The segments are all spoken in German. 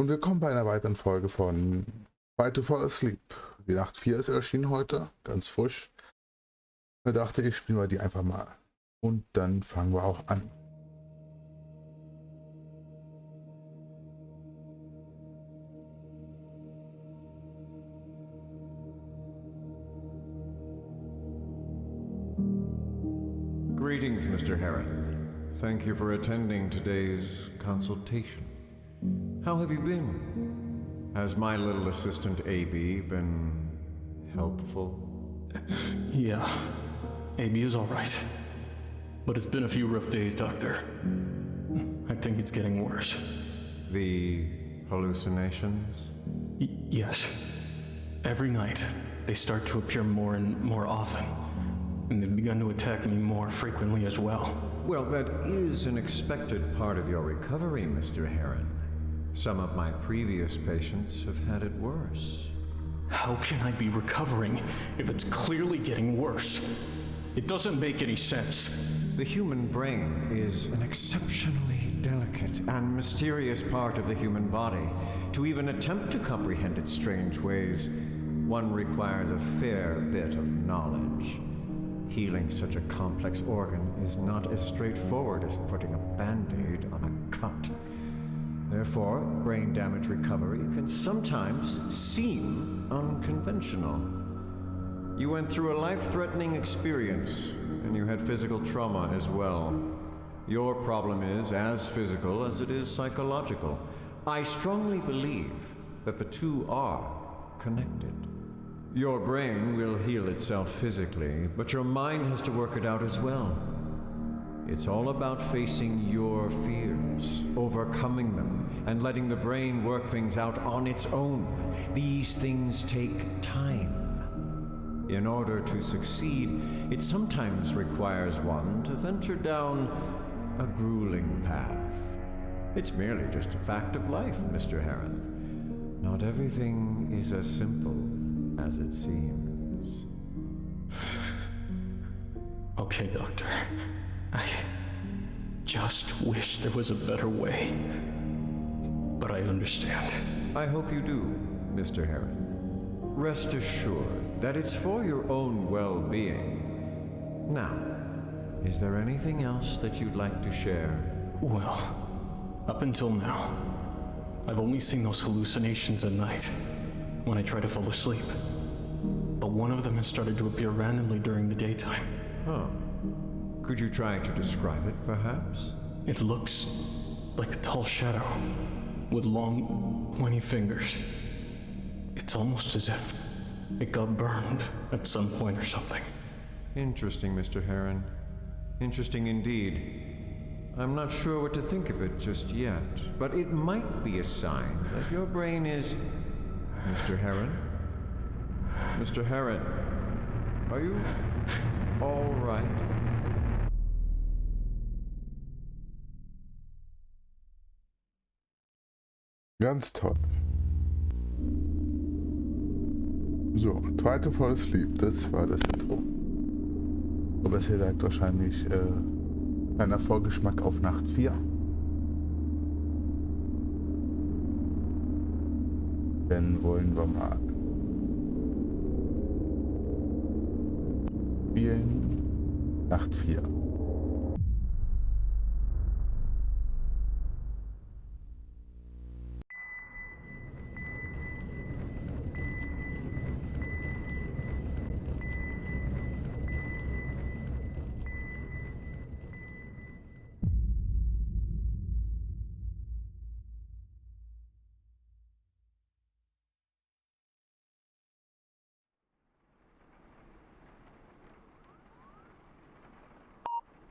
und willkommen bei einer weiteren Folge von Try to Fall Asleep. Die Nacht 4 ist erschienen heute, ganz frisch. Da dachte ich, spielen wir die einfach mal. Und dann fangen wir auch an. Greetings, Mr. Heron. Thank you for attending today's consultation. How have you been? Has my little assistant AB been helpful? Yeah, AB is all right. But it's been a few rough days, Doctor. I think it's getting worse. The hallucinations? Yes. Every night, they start to appear more and more often. And they've begun to attack me more frequently as well. Well, that is an expected part of your recovery, Mr. Heron. Some of my previous patients have had it worse. How can I be recovering if it's clearly getting worse? It doesn't make any sense. The human brain is an exceptionally delicate and mysterious part of the human body. To even attempt to comprehend its strange ways, one requires a fair bit of knowledge. Healing such a complex organ is not as straightforward as putting a band-aid on a cut. Therefore, brain damage recovery can sometimes seem unconventional. You went through a life-threatening experience, and you had physical trauma as well. Your problem is as physical as it is psychological. I strongly believe that the two are connected. Your brain will heal itself physically, but your mind has to work it out as well. It's all about facing your fears, overcoming them, and letting the brain work things out on its own. These things take time. In order to succeed, it sometimes requires one to venture down a grueling path. It's merely just a fact of life, Mr. Heron. Not everything is as simple as it seems. Okay, Doctor. I just wish there was a better way. But I understand. I hope you do, Mr. Heron. Rest assured that it's for your own well-being. Now, is there anything else that you'd like to share? Well, up until now, I've only seen those hallucinations at night, when I try to fall asleep. But one of them has started to appear randomly during the daytime. Huh. Could you try to describe it, perhaps? It looks like a tall shadow, with long, pointy fingers. It's almost as if it got burned at some point or something. Interesting, Mr. Heron. Interesting indeed. I'm not sure what to think of it just yet, but it might be a sign that your brain is... Mr. Heron? Mr. Heron, are you all right? Ganz toll. So, Try to Fall Asleep, das war das Intro. Aber es hier direkt wahrscheinlich ein Vorgeschmack auf Nacht 4. Dann wollen wir mal spielen. Nacht 4.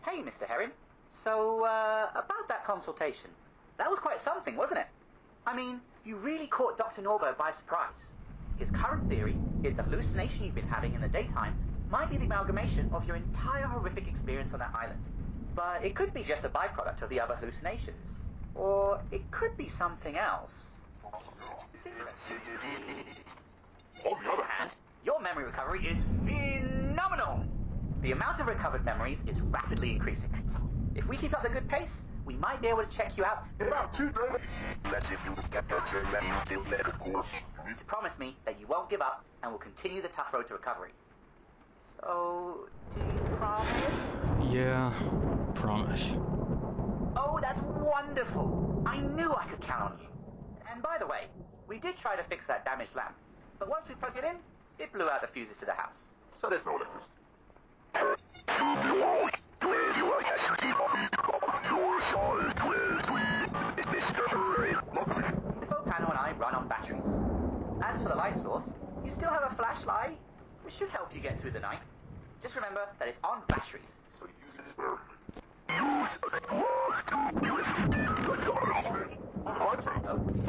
Hey, Mr. Heron. So, about that consultation. That was quite something, wasn't it? I mean, you really caught Dr. Norberg by surprise. His current theory is the hallucination you've been having in the daytime might be the amalgamation of your entire horrific experience on that island. But it could be just a byproduct of the other hallucinations. Or it could be something else. On the other hand, your memory recovery is phenomenal! The amount of recovered memories is rapidly increasing. If we keep up the good pace, we might be able to check you out in about 2 days. You need to promise me that you won't give up and will continue the tough road to recovery. So, do you promise? Yeah, promise. Oh, that's wonderful! I knew I could count on you. And by the way, we did try to fix that damaged lamp, but once we plugged it in, it blew out the fuses to the house. So there's no electricity. The phone panel and I run on batteries. As for the light source, you still have a flashlight, which should help you get through the night. Just remember that it's on batteries, so use it sparingly.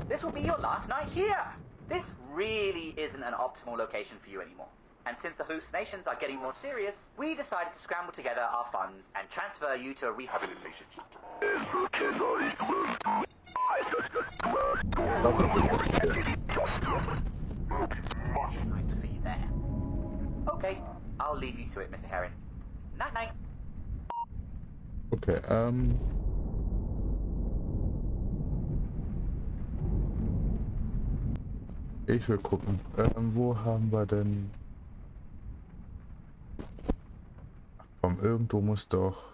This will be your last night here. This really isn't an optimal location for you anymore. And since the hallucinations are getting more serious, we decided to scramble together our funds and transfer you to a rehabilitation center. Much nicer for you there. Okay, I'll leave you to it, Mr. Heron. Night night. Okay, ich will gucken. Wo haben wir denn... Ach komm, irgendwo muss doch...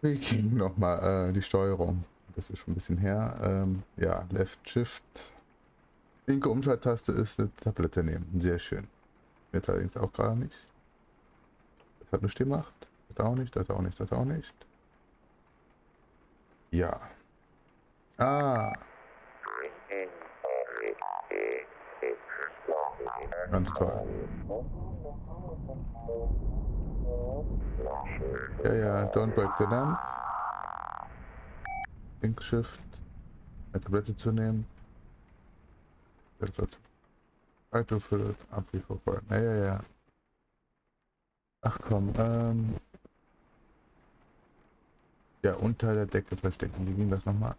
Wir kriegen nochmal die Steuerung. Das ist schon ein bisschen her. Ja, Left Shift. Linke Umschalttaste ist eine Tablette nehmen. Sehr schön. Jetzt allerdings auch gerade nicht. Das hat nichts gemacht. Das auch nicht, das auch nicht, das auch nicht. Ja. Ah. Ganz toll. Ja, ja, don't break the lamp. Link Shift. Eine Tablette zu nehmen. Das wird weiterführt. Ablieferung. Ja, ja, ja. Ach komm, ja, unter der Decke verstecken. Wie ging das nochmal?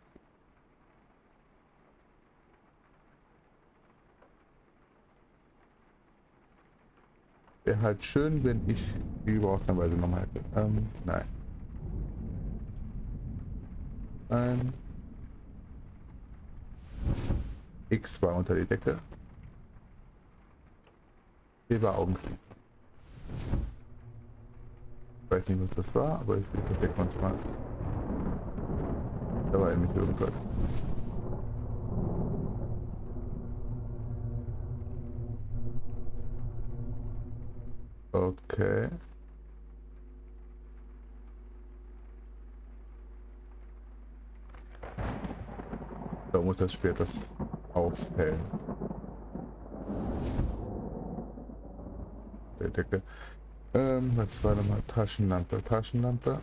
Wäre halt schön, wenn ich die überausnahmsweise nochmal hätte. Nein. X war unter die Decke. Hier war Augen schließen. Ich weiß nicht, was das war, aber ich verstecke manchmal. Da war nämlich irgendwas. Okay. Da muss das Spiel das aufhellen. Der Decke. Was war nochmal? Taschenlampe. Taschenlampe.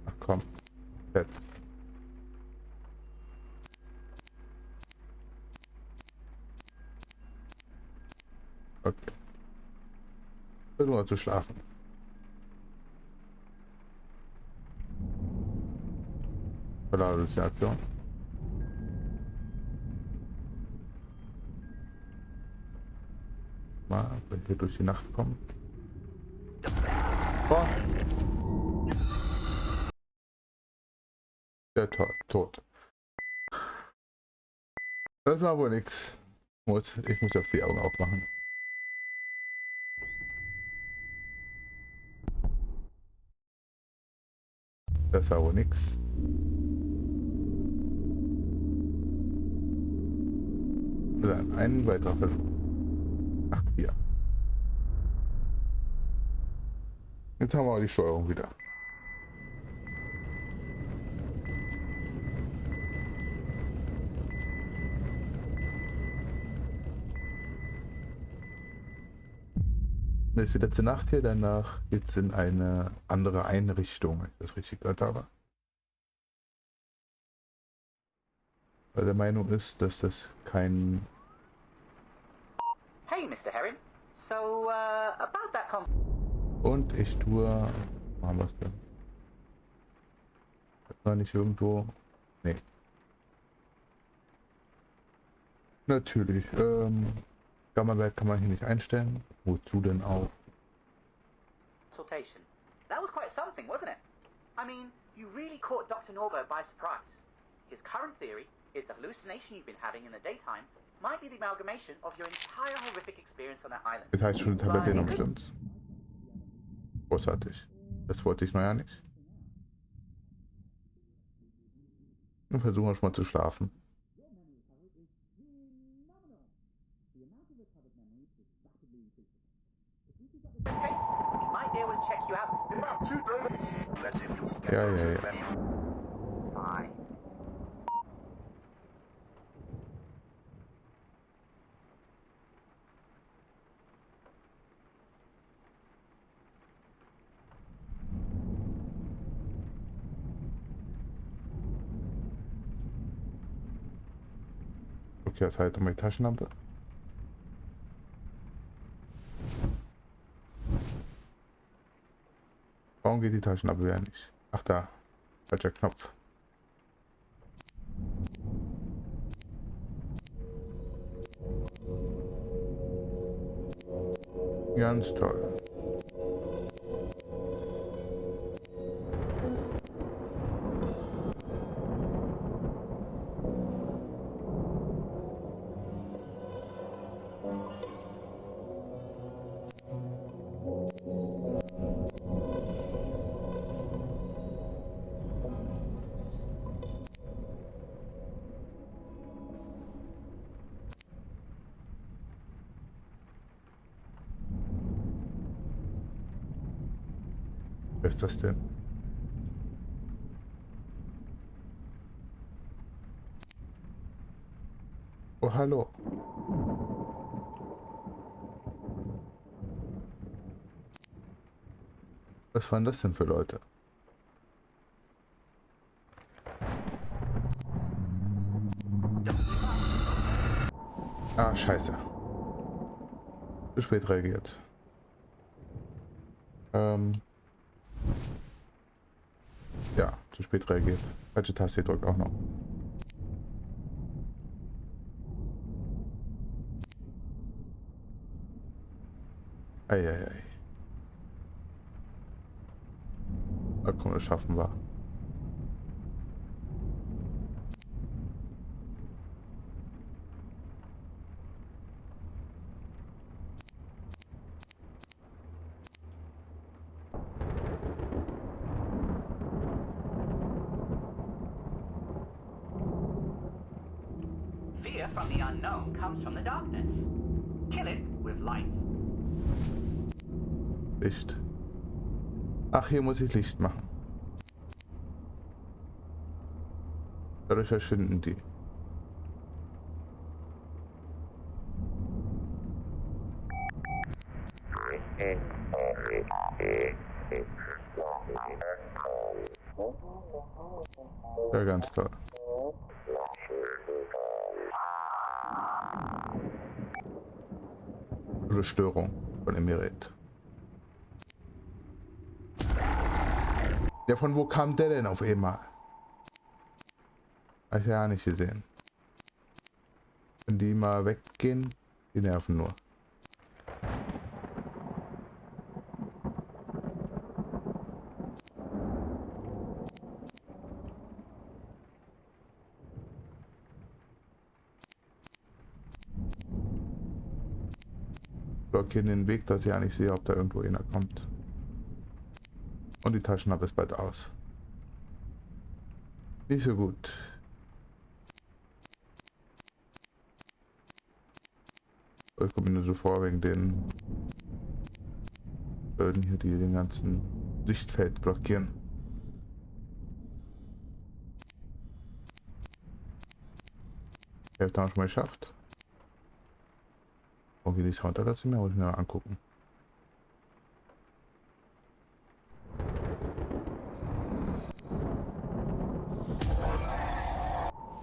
Ach komm. Bett. Okay. Nur zu schlafen. Oder Halluzination. Mal, wenn wir durch die Nacht kommen. Oh. Der tot. Das war wohl nix. Ich muss auf die Augen aufmachen. Das war wohl nix. Dann ein weiterer Versuch. Ach, 4. Jetzt haben wir auch die Steuerung wieder. Das ist die letzte Nacht hier, danach geht es in eine andere Einrichtung, wenn ich das richtig gehört habe. Weil der Meinung ist, dass das kein... Hey, Mr. Heron. So, about that Und ich tue... Wo haben wir es denn? Hat man nicht irgendwo... Nee. Natürlich. Gamma-Wert kann man hier nicht einstellen. Wozu denn auch? something, wasn't it? I mean, you really caught Dr. Norbo by surprise. His current theory is the hallucination you've been having in the daytime might be the amalgamation of your entire horrific experience on that island. Jetzt heißt schon eine Tablette genommen, stimmt's? Großartig. Das wollte ich noch ja nicht. Nun versuchen wir schon mal zu schlafen. Ja. Okay, jetzt halt meine Taschenlampe. Warum geht die Taschenlampe wieder nicht? Ach da, falscher Knopf. Ganz toll. Wer ist das denn? Oh, hallo. Was waren das denn für Leute? Ah, scheiße. Zu spät reagiert. Ja, zu spät reagiert. Falsche Taste drückt auch noch. Eieiei. Na komm, das schaffen wir. Fear from the unknown comes from the darkness. Kill it with light. Licht. Ach, hier muss ich Licht machen. Dadurch verschwinden die. Ja, ganz toll. Oder Störung von dem Gerät. Ja, von wo kam der denn auf einmal? Hab ich ja nicht gesehen. Wenn die mal weggehen, die nerven nur. Blockieren den Weg, dass ich ja nicht sehe, ob da irgendwo einer kommt. Und die Taschenlampe ist bald aus. Nicht so gut. Ich komme mir nur so vor wegen den Böden hier, die den ganzen Sichtfeld blockieren. Ich habe es dann schon mal geschafft. Und wie die Sound dazu mehr, muss ich mir mal angucken.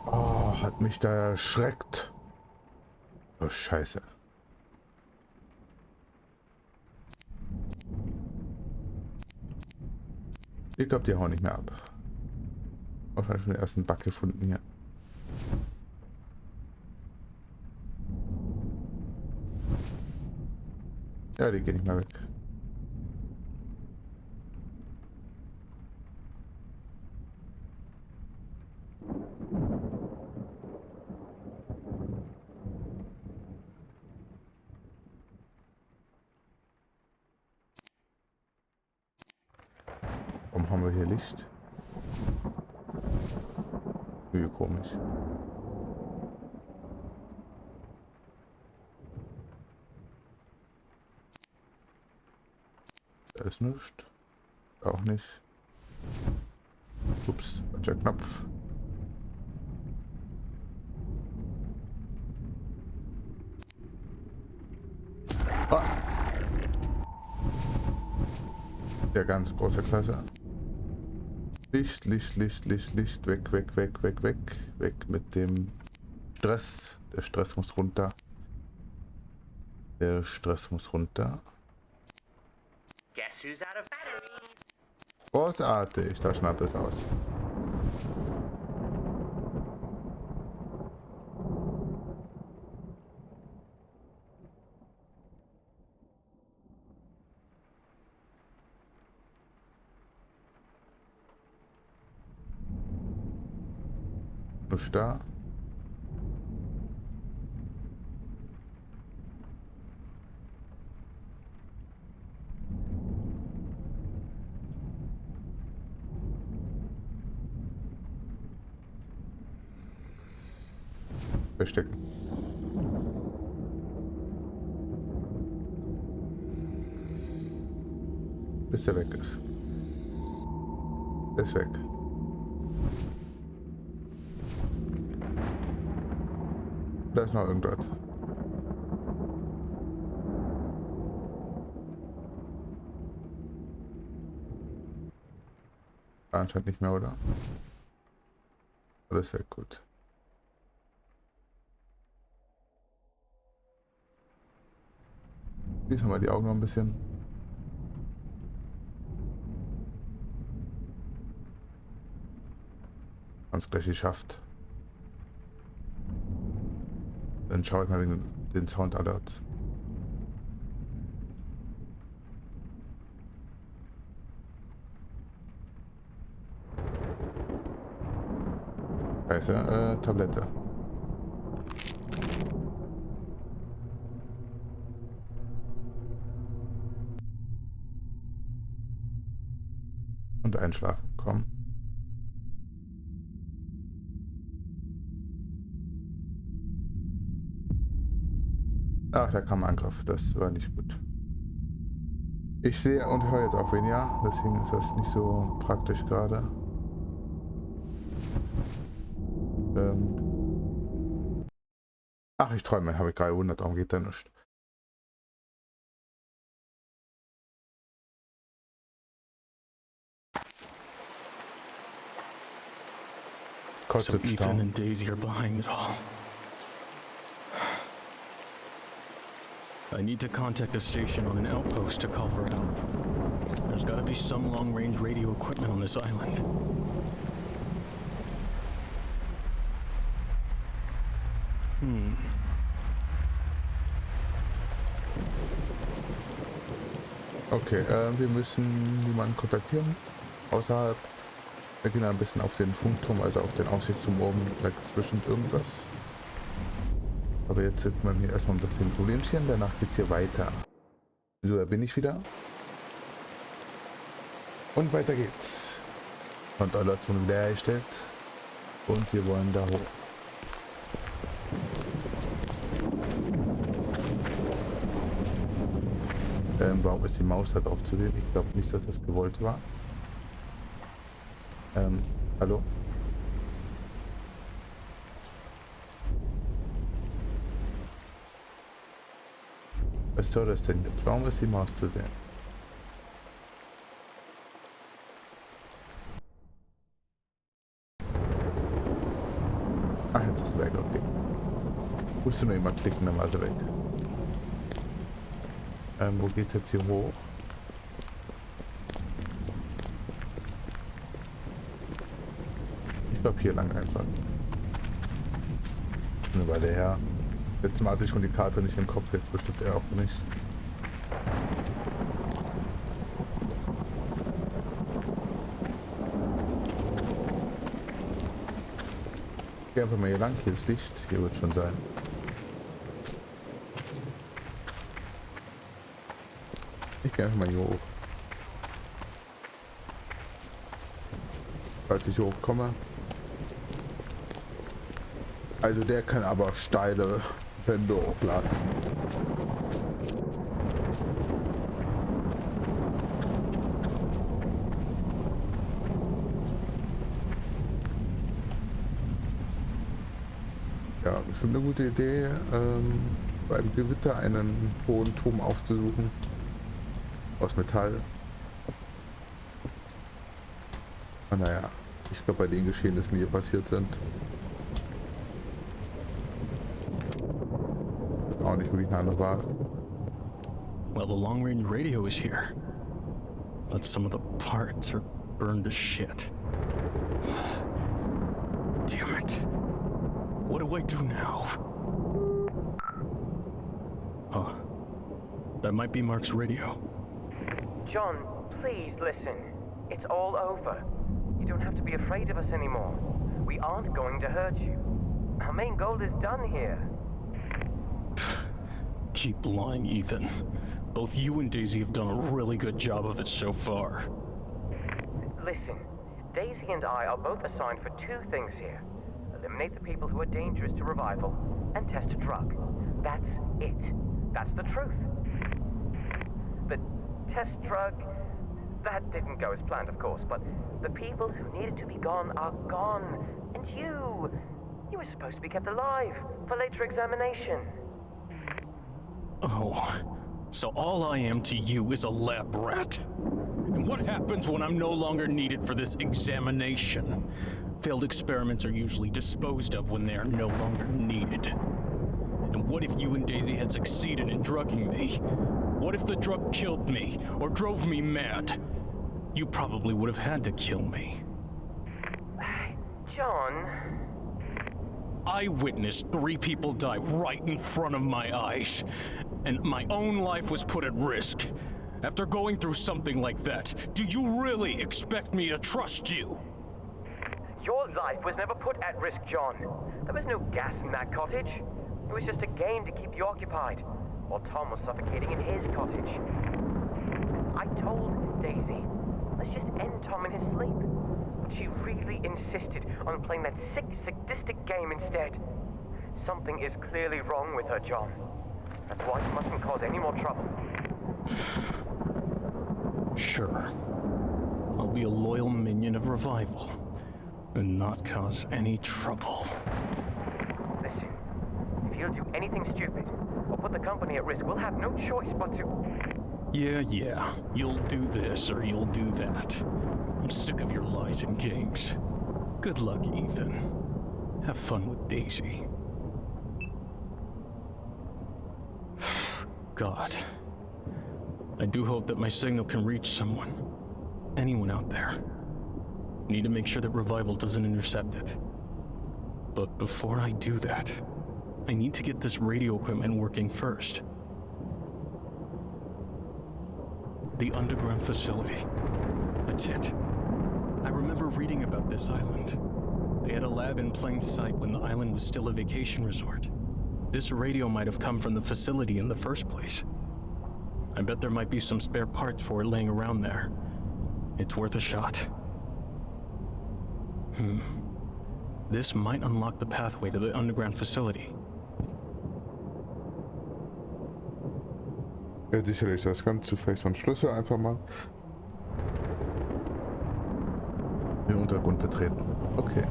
Oh, hat mich da erschreckt. Oh, Scheiße. Ich glaube, die hauen nicht mehr ab. Wahrscheinlich schon den ersten Bug gefunden hier. Ja, die gehen nicht mehr weg. Warum haben wir hier Licht? Wie komisch. Da ist nichts. Auch nicht. Ups, falscher Knopf. Ah. Ja, ganz große Klasse. Licht, Licht, Licht, Licht, Licht. Weg, weg, weg, weg, weg. Weg mit dem Stress. Der Stress muss runter. Der Stress muss runter. Guess who's out of battery? Großartig, da schnappt es aus. Nicht da. Verstecken. Bis er weg ist. Ist weg. Da ist noch irgendwas. Anscheinend nicht mehr, oder? Alles weg, gut. Schließen wir die Augen noch ein bisschen. Haben es gleich geschafft. Dann schaue ich mal den Sound Alert. Scheiße, Tablette. Und einschlafen, komm. Ach, da kam ein Angriff, das war nicht gut. Ich sehe und höre jetzt auch weniger, deswegen ist das nicht so praktisch gerade. Ach, ich träume, habe ich gerade gewundert, darum geht da nicht. So Kostet Ethan Stau. and Daisy are behind it all. I need to contact a station on an outpost to call for help. There's gotta be some long-range radio equipment on this island. Okay, wir müssen jemanden kontaktieren. Außerhalb. Wir gehen ein bisschen auf den Funkturm, also auf den Aussichtsturm oben. Da gibt es bestimmt irgendwas. Aber jetzt sitzt man hier erstmal um das Problemchen. Danach geht es hier weiter. So, da bin ich wieder. Und weiter geht's. Kontrollation wiederhergestellt. Und wir wollen da hoch. Warum ist die Maus da drauf zu sehen? Ich glaube nicht, dass das gewollt war. Hallo? Was soll das denn jetzt? Warum ist die Maus zu sehen? Ach, ich hab das weg, okay. Musst du nur immer klicken, dann war sie weg. Wo geht's jetzt hier hoch? Ich glaube hier lang einfach. Eine Weile her. Letztes Mal hatte ich schon die Karte nicht im Kopf, jetzt bestimmt er auch nicht. Ich gehe einfach mal hier lang, hier ist Licht, hier wird schon sein. Ich gehe einfach mal hier hoch. falls ich hochkomme. Also der kann aber steile Wände hochladen. Ja, bestimmt eine gute Idee, beim Gewitter einen hohen Turm aufzusuchen. Aus Metall. Ah, naja, ich glaube, bei den Geschehnissen, die hier passiert sind, auch nicht wirklich eine andere Wahl. Well, the long-range radio is here, but some of the parts are burned to shit. Damn it. What do I do now? Oh, that might be Mark's radio. John, please listen. It's all over. You don't have to be afraid of us anymore. We aren't going to hurt you. Our main goal is done here. Keep lying, Ethan. Both you and Daisy have done a really good job of it so far. Listen, Daisy and I are both assigned for two things here. Eliminate the people who are dangerous to revival, and test a drug. That's it. That's the truth. The test drug, that didn't go as planned, of course, but the people who needed to be gone are gone. And you were supposed to be kept alive for later examination. Oh, so all I am to you is a lab rat. And what happens when I'm no longer needed for this examination? Failed experiments are usually disposed of when they are no longer needed. And what if you and Daisy had succeeded in drugging me? What if the drug killed me or drove me mad? You probably would have had to kill me. John... I witnessed 3 people die right in front of my eyes, and my own life was put at risk. After going through something like that, do you really expect me to trust you? Your life was never put at risk, John. There was no gas in that cottage. It was just a game to keep you occupied, while Tom was suffocating in his cottage. I told Daisy, let's just end Tom in his sleep. But she really insisted on playing that sick, sadistic game instead. Something is clearly wrong with her, John. That's why you mustn't cause any more trouble. Sure. I'll be a loyal minion of revival, and not cause any trouble. Listen, if you'll do anything stupid, or put the company at risk, we'll have no choice but to... Yeah. You'll do this or you'll do that. I'm sick of your lies and games. Good luck, Ethan. Have fun with Daisy. God. I do hope that my signal can reach someone. Anyone out there. Need to make sure that Revival doesn't intercept it. But before I do that, I need to get this radio equipment working first. The underground facility. That's it. I remember reading about this island. They had a lab in plain sight when the island was still a vacation resort. This radio might have come from the facility in the first place. I bet there might be some spare parts for it laying around there. It's worth a shot. This might unlock the pathway to the underground facility. Ja, sicherlich, das Ganze vielleicht so ein Schlüssel einfach mal. Den Untergrund betreten. Okay.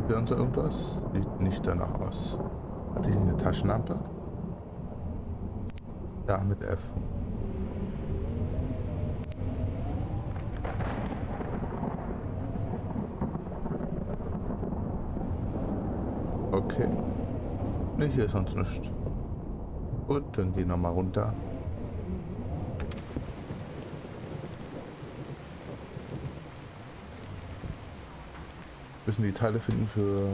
Hier uns irgendwas? Sieht nicht danach aus. Hatte ich eine Taschenlampe? Ja, mit F. Okay. Ne, hier ist sonst nichts. Gut, dann gehen wir mal runter. Müssen die Teile finden für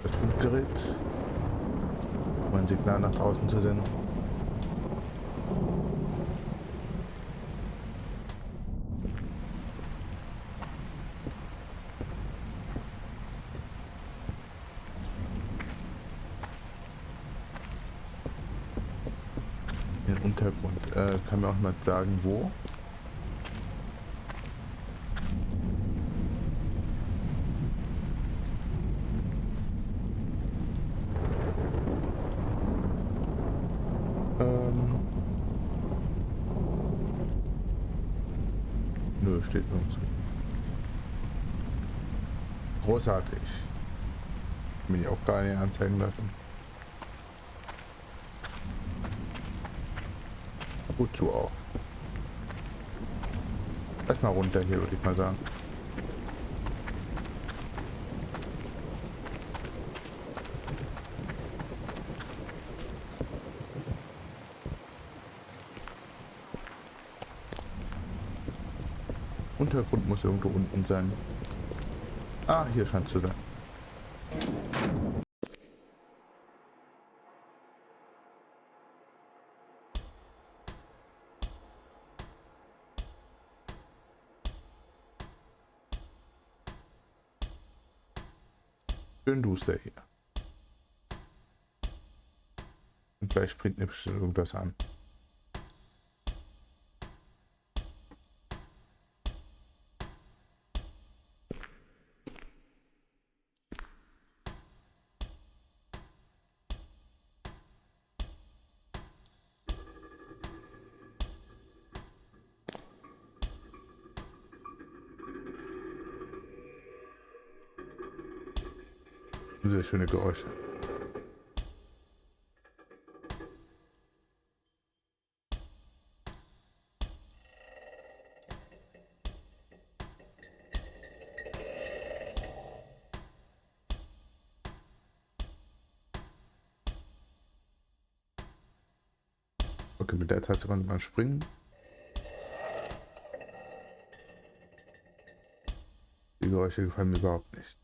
das Funkgerät, um ein Signal nach draußen zu senden. Untergrund. Kann mir auch mal sagen, wo? Nö, steht nirgends. Großartig. Bin ich auch gar nicht anzeigen lassen. Wozu auch? Lass mal runter hier, würde ich mal sagen. Untergrund muss irgendwo unten sein. Ah, hier scheint zu sein. Schön duster hier. Und gleich springt mir bestimmt irgendwas an. Sehr schöne Geräusche. Okay, mit der Taste konnte man springen. Die Geräusche gefallen mir überhaupt nicht.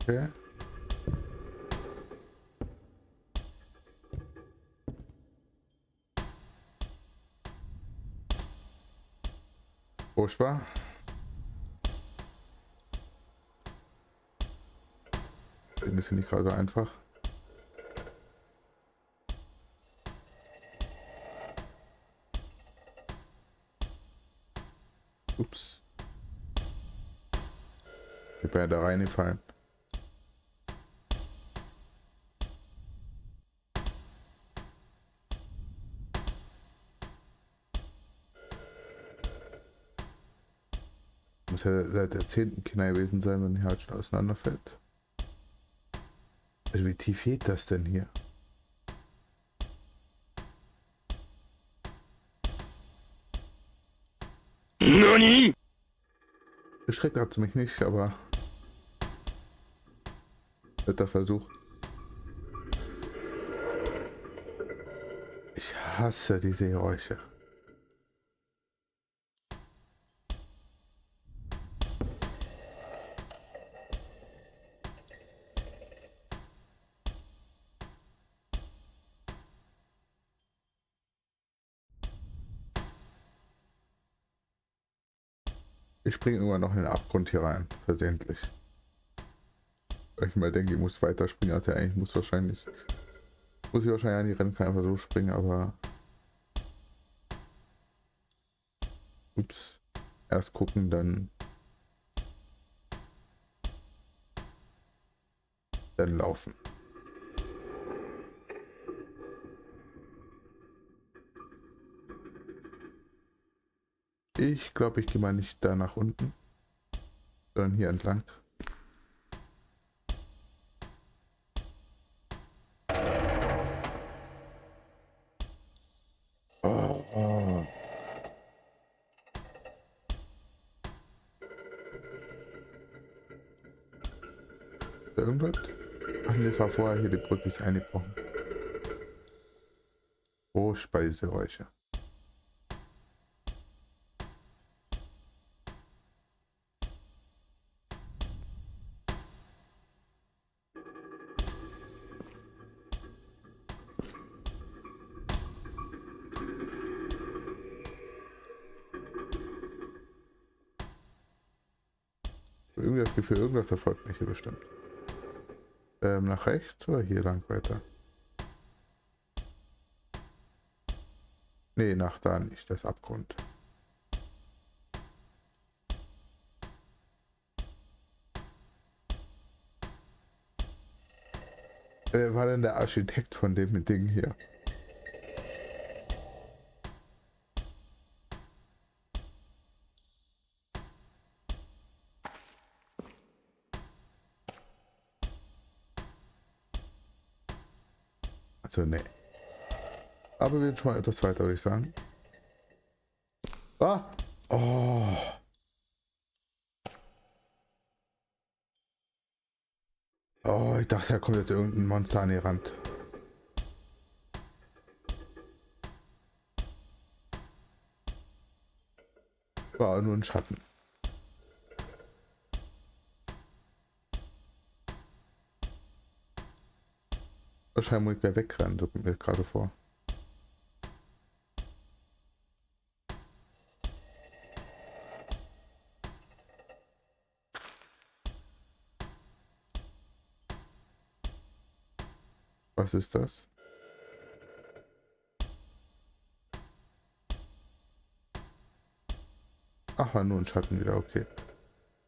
Okay. Furchtbar. Das finde ich gerade einfach. Ups. Ich bin ja da reingefallen. Muss ja seit der 10. Kinder gewesen sein, wenn hier halt schon auseinanderfällt. Also wie tief geht das denn hier? NANI? Geschreckt hat es mich nicht, aber netter Versuch. Ich hasse diese Geräusche. Ich springe immer noch in den Abgrund hier rein, versehentlich. Weil ich mal denke, ich muss weiter springen, also eigentlich muss ich wahrscheinlich an die Rennfahrer einfach so springen, aber ups, erst gucken, dann laufen. Ich glaube, ich gehe mal nicht da nach unten, sondern hier entlang. Oh. Irgendwas? Ach ne, das war vorher hier die Brücke ist eingebrochen. Oh, Speisegeräusche. irgendwie das Gefühl, irgendwas verfolgt mich hier bestimmt. Nach rechts oder hier lang weiter? Nee, nach da nicht, das Abgrund. Wer war denn der Architekt von dem Ding hier? Also, nee. Aber wir sind schon mal etwas weiter, würde ich sagen. Ah! Oh! Oh, ich dachte, da kommt jetzt irgendein Monster an die Rand. War nur ein Schatten. Wahrscheinlich muss ich gleich wegrennen, so kommt mir gerade vor. Was ist das? Ach, war nur ein Schatten wieder, okay.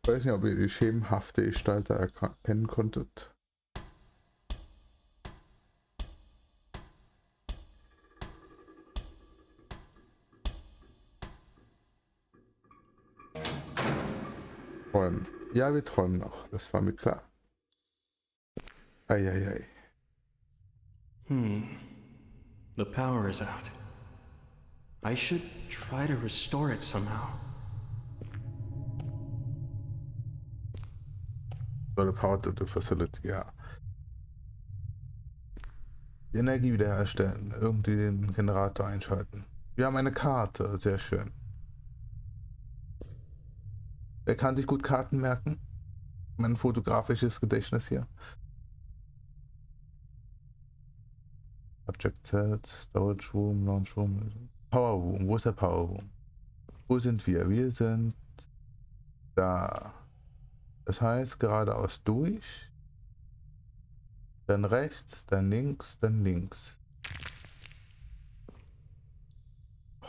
Ich weiß nicht, ob ihr die schemenhafte Gestalt erkennen konntet. Träumen. Ja, wir träumen noch. Das war mir klar. Eieiei. The power is out. I should try to restore it somehow. So eine Power to the Facility, ja. Die Energie wiederherstellen. Irgendwie den Generator einschalten. Wir haben eine Karte. Sehr schön. Wer kann sich gut Karten merken? Mein fotografisches Gedächtnis hier. Subject Set, Storage Room, Launch Room, Power Room. Wo ist der Power Room? Wo sind wir? Wir sind da. Das heißt geradeaus durch. Dann rechts, dann links, dann links.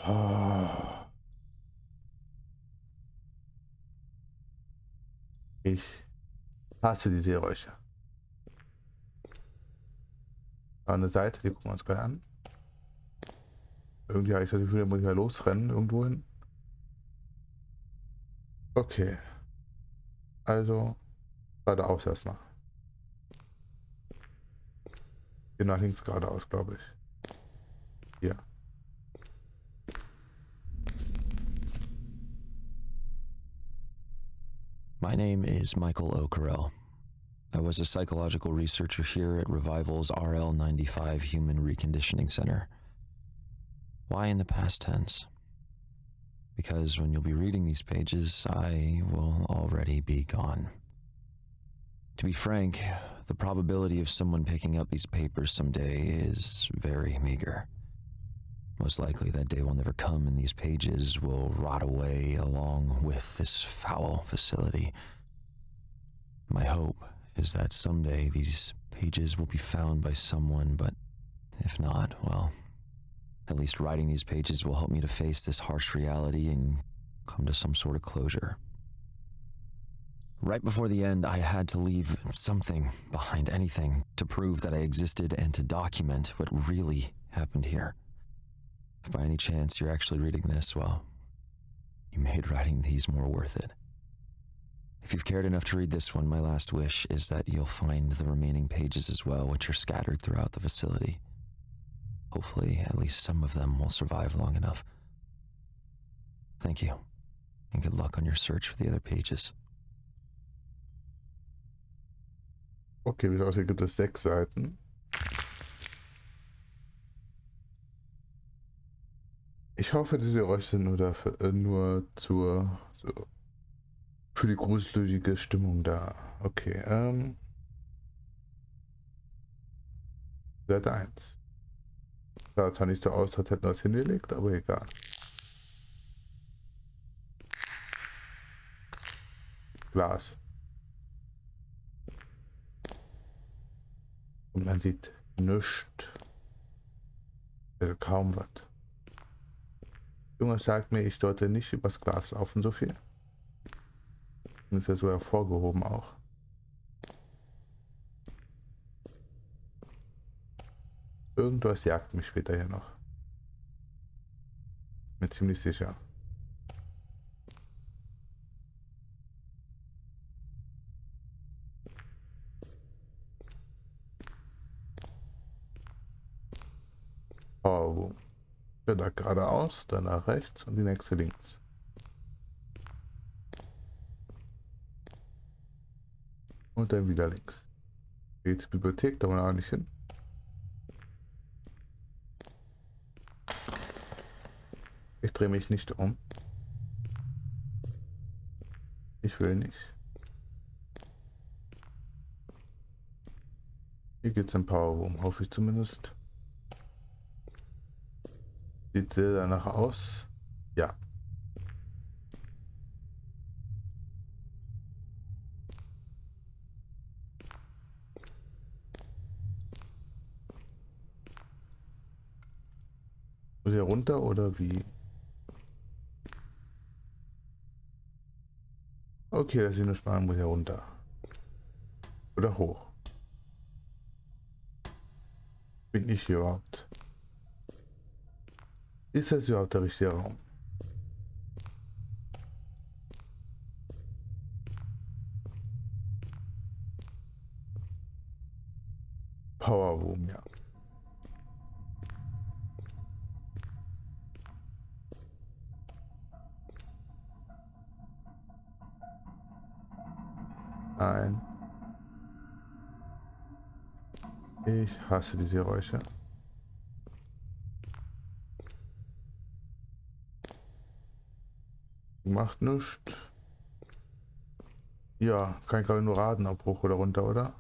Oh. Ich hasse diese Geräusche. Eine Seite, die gucken wir uns gleich an. Irgendwie habe ich das Gefühl, da muss ich ja losrennen irgendwo hin. Okay. Also geradeaus erstmal. Hier nach links geradeaus, glaube ich. Hier. My name is Michael O'Carell. I was a psychological researcher here at Revival's RL95 Human Reconditioning Center. Why in the past tense? Because when you'll be reading these pages, I will already be gone. To be frank, the probability of someone picking up these papers someday is very meager. Most likely that day will never come and these pages will rot away along with this foul facility. My hope is that someday these pages will be found by someone, but if not, well, at least writing these pages will help me to face this harsh reality and come to some sort of closure. Right before the end, I had to leave something behind, anything, to prove that I existed and to document what really happened here. If by any chance you're actually reading this, well, you made writing these more worth it. If you've cared enough to read this one, my last wish is that you'll find the remaining pages as well, which are scattered throughout the facility. Hopefully, at least some of them will survive long enough. Thank you, and good luck on your search for the other pages. Okay, wie es aussieht, gibt es 6 Seiten. Ich hoffe, diese Geräusche sind nur dafür, für die gruselige Stimmung da. Okay, Seite 1. Sah zwar nicht so aus, als hätten wir es hingelegt, aber egal. Glas. Und man sieht nichts. Also kaum was. Junge sagt mir, ich sollte nicht übers Glas laufen, so viel. Und ist ja so hervorgehoben auch. Irgendwas jagt mich später hier noch. Bin ziemlich sicher. Oh, ja, da geradeaus, dann nach rechts und die nächste links. Und dann wieder links. Geht zur Bibliothek, da wollen wir auch nicht hin. Ich drehe mich nicht um. Ich will nicht. Hier geht's im Powerroom, hoffe ich zumindest. Sieht sehr danach aus. Ja. Muss hier runter oder wie? Okay, das ist eine Spannung, muss hier runter. Oder hoch. Bin ich hier überhaupt? Ist das überhaupt der richtige Raum? Powerroom, ja. Nein. Ich hasse diese Geräusche. Macht nichts. Ja, kann ich glaube ich nur raten, ob hoch oder runter, oder?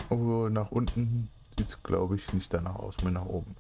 Aber nach unten sieht es glaube ich nicht danach aus, mehr nach oben.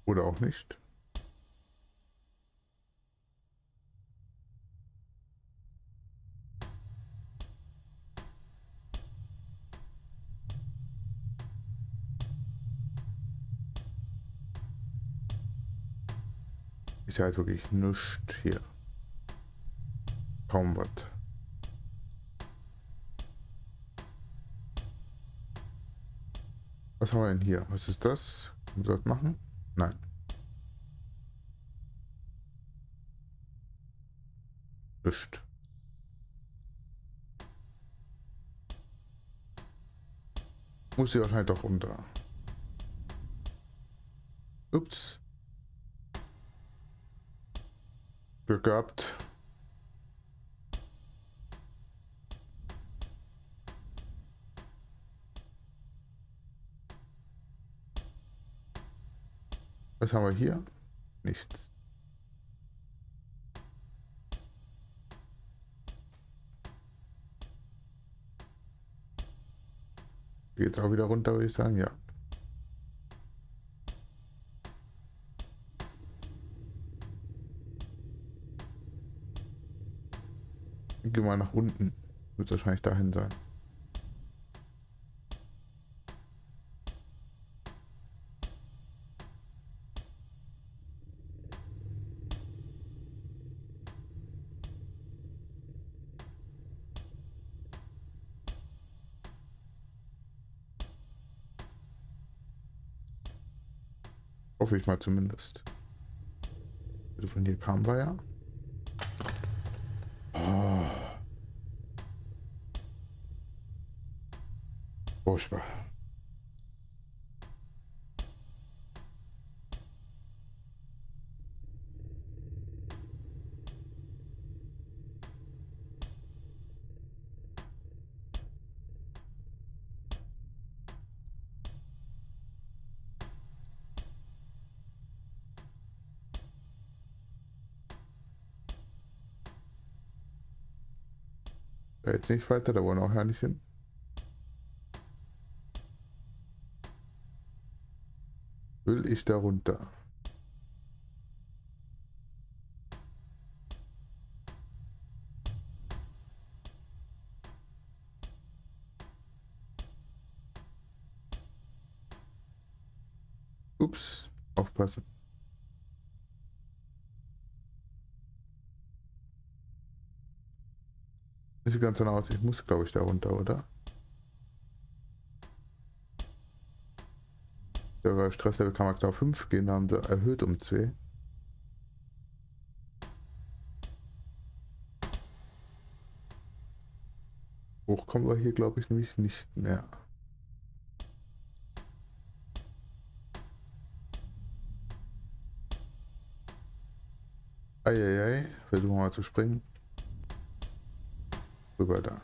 Oder auch nicht. Ist halt wirklich nichts hier. Kaum was. Was haben wir denn hier? Was ist das? Können wir das machen? Nein. Nichts. Muss sie wahrscheinlich doch runter. Ups. Glück gehabt. Was haben wir hier? Nichts. Geht auch wieder runter, würde ich sagen, ja. Geh mal nach unten. Wird wahrscheinlich dahin sein. Hoffe ich mal zumindest. Also von hier kam wir ja. Oh. Furchtbar. Da jetzt nicht weiter, da wollen wir auch ja nicht hin. Will ich da runter? Ups, aufpassen. Sieht ganz so aus, ich muss glaube ich da runter, oder? Der Stresslevel kann maximal 5 gehen, haben sie erhöht um 2. Hoch kommen wir hier glaube ich nämlich nicht mehr. Eieiei, versuchen wir mal zu springen. Rüber da.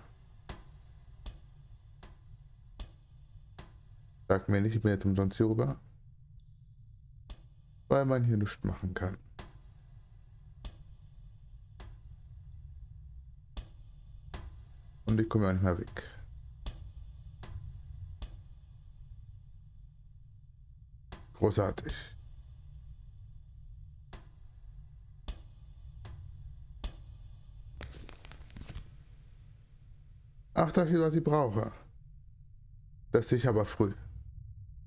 Sag mir nicht, ich bin jetzt umsonst hier rüber. Weil man hier nichts machen kann. Und ich komme ja nicht mehr weg. Großartig. Ach, da steht, was ich brauche. Das sehe ich aber früh.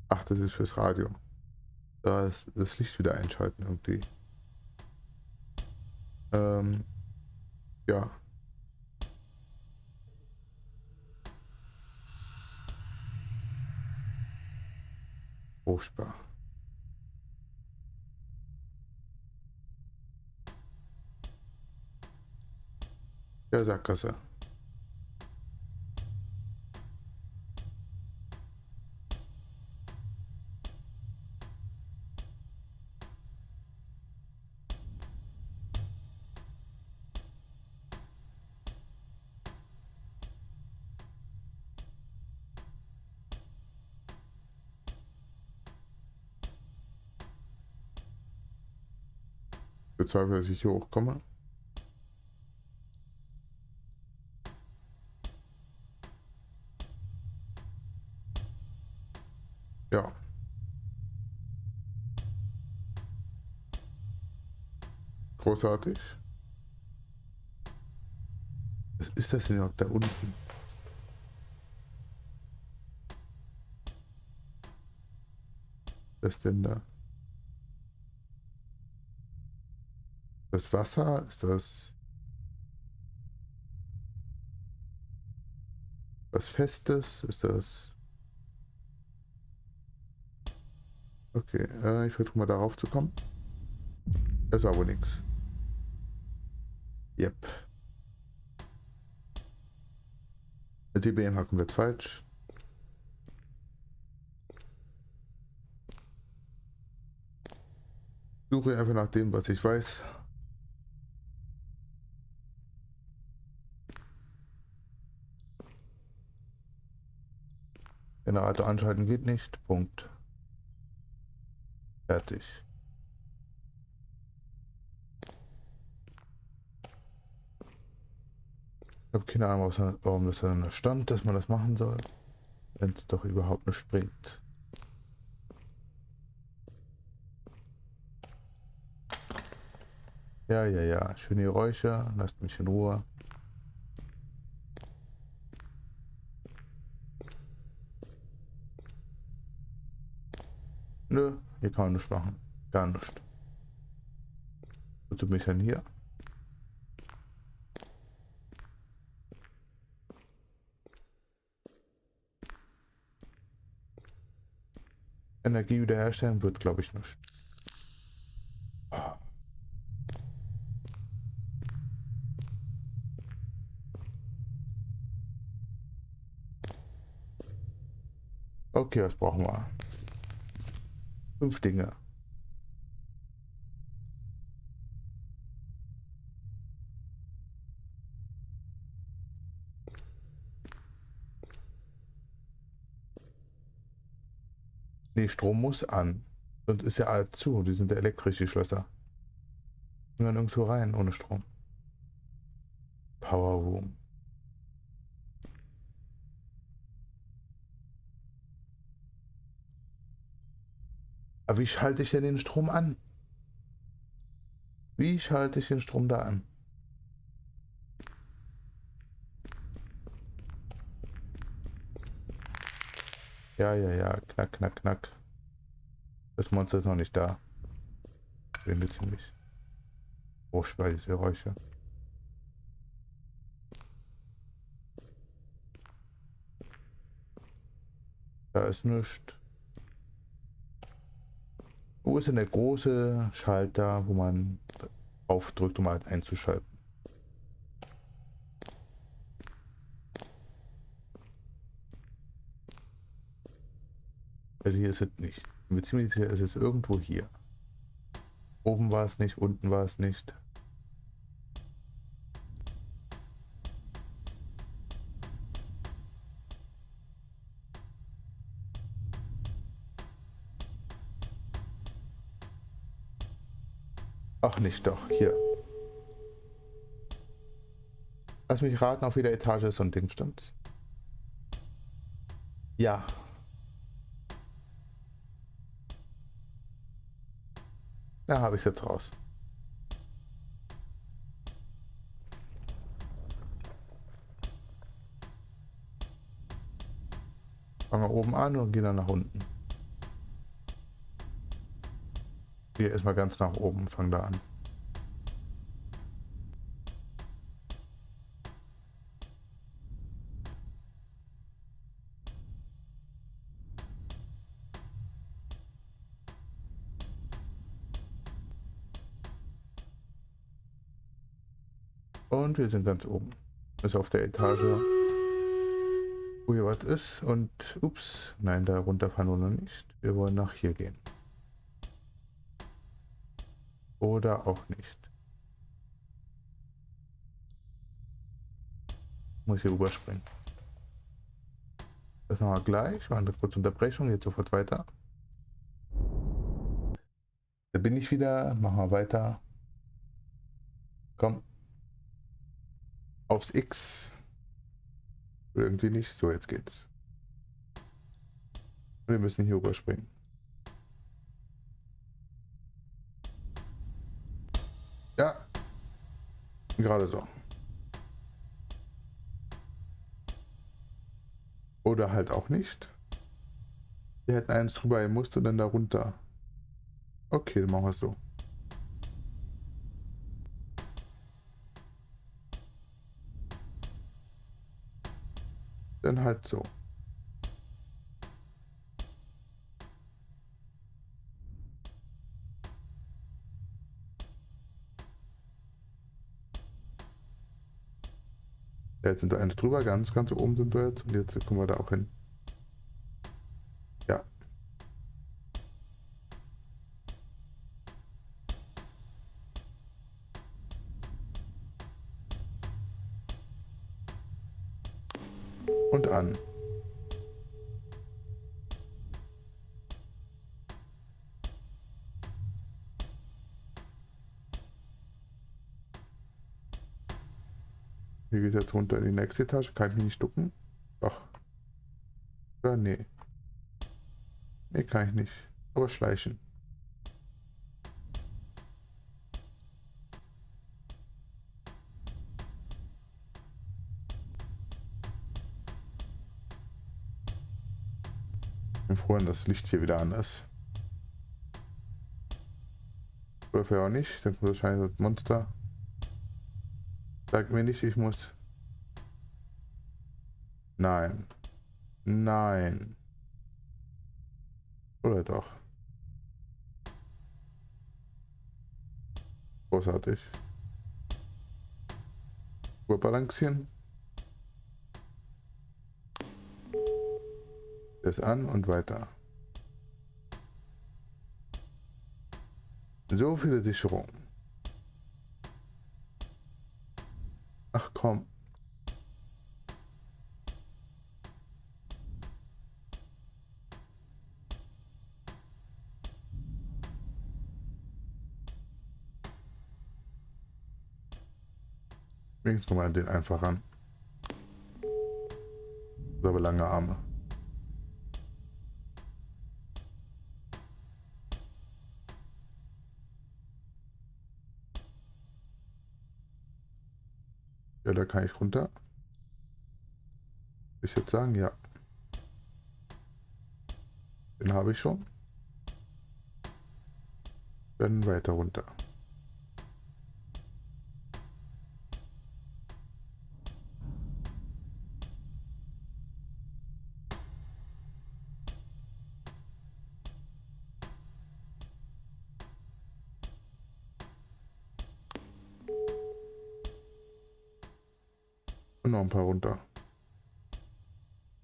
Ach, das ist fürs Radio. Da ist das Licht wieder einschalten irgendwie. Ja. Furchtbar. Ja, Sackgasse. Ich bezweifle, dass ich hier hochkomme. Ja. Großartig. Was ist das denn überhaupt da unten? Was ist denn da? Das Wasser? Ist das was Festes? Ist das... Okay, ich versuche mal darauf zu kommen. Das war wohl nichts. Yep. Die BM komplett falsch. Suche einfach nach dem, was ich weiß. Generator anschalten geht nicht. Punkt. Fertig. Ich habe keine Ahnung, warum das da stand, dass man das machen soll, wenn es doch überhaupt nicht bringt. Ja, ja, ja. Schöne Geräusche. Lasst mich in Ruhe. Nö, hier kann man nichts machen. Gar nichts. Wozu bin ich denn hier? Energie wiederherstellen wird, glaube ich, nicht. Okay, was brauchen wir? 5 Dinge. Nee, Strom muss an. Sonst ist ja alles zu. Die sind ja elektrisch, die Schlösser. Die können nirgendwo rein ohne Strom. Power Room. Aber wie schalte ich denn den Strom an? Wie schalte ich den Strom da an? Ja, ja, ja. Knack, knack, knack. Das Monster ist noch nicht da. Bin ziemlich. Furchtbar, diese Geräusche. Da ist nichts. Wo ist denn der große Schalter, wo man aufdrückt, um halt einzuschalten? Also hier ist es nicht. Ich bin mir ziemlich sicher, es ist irgendwo hier. Oben war es nicht, unten war es nicht. Ach nicht doch, hier. Lass mich raten, auf jeder Etage ist so ein Ding, stimmt's? Ja. Da habe ich es jetzt raus. Fangen wir oben an und gehen dann nach unten. Hier erstmal ganz nach oben, fangen da an. Und wir sind ganz oben. Ist auf der Etage, wo hier was ist. Und ups, nein, da runterfahren wir noch nicht. Wir wollen nach hier gehen. Oder auch nicht. Muss hier überspringen. Das machen wir gleich. Machen eine kurze Unterbrechung. Jetzt sofort weiter. Da bin ich wieder. Machen wir weiter. Komm. Aufs X. Irgendwie nicht. So, jetzt geht's. Wir müssen hier überspringen. Ja. Gerade so. Oder halt auch nicht. Wir hätten eins drüber gemusst und dann da runter. Okay, dann machen wir es so. Dann halt so. Ja, jetzt sind wir eins drüber, ganz oben sind wir jetzt. Und jetzt kommen wir da auch hin. Ja. Und an. Wie geht es jetzt runter in die nächste Etage? Kann ich mich nicht ducken? Doch. Oder nee. Nee, kann ich nicht. Aber schleichen. Ich bin froh, wenn das Licht hier wieder an ist. Oder ja auch nicht. Dann kommt wahrscheinlich das Monster. Sagt mir nicht, ich muss. Nein. Nein. Oder doch. Großartig. Überbalancieren. Das an und weiter. So viele Sicherungen. Ach komm. Wenigstens mal den einfach ran. So, aber lange Arme. Ja, da kann ich runter. Ich würde sagen, ja. Den habe ich schon. Dann weiter runter. Und noch ein paar runter.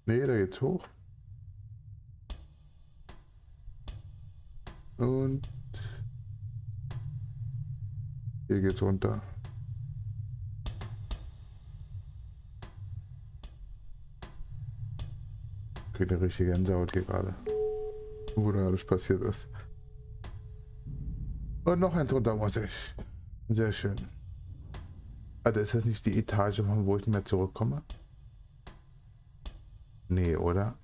Nee, da geht's hoch. Und hier geht's runter. Kriegt eine richtige Gänsehaut hier gerade. Wo da alles passiert ist. Und noch eins runter muss ich. Sehr schön. Also ist das nicht die Etage, von wo ich nicht mehr zurückkomme? Nee, oder?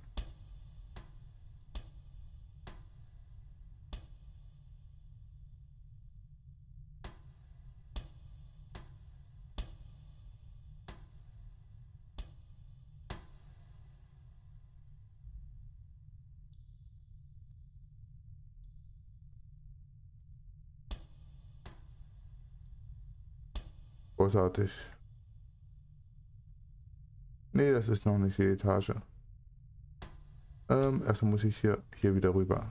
Großartig. Nee, das ist noch nicht die Etage. Erstmal muss ich hier wieder rüber.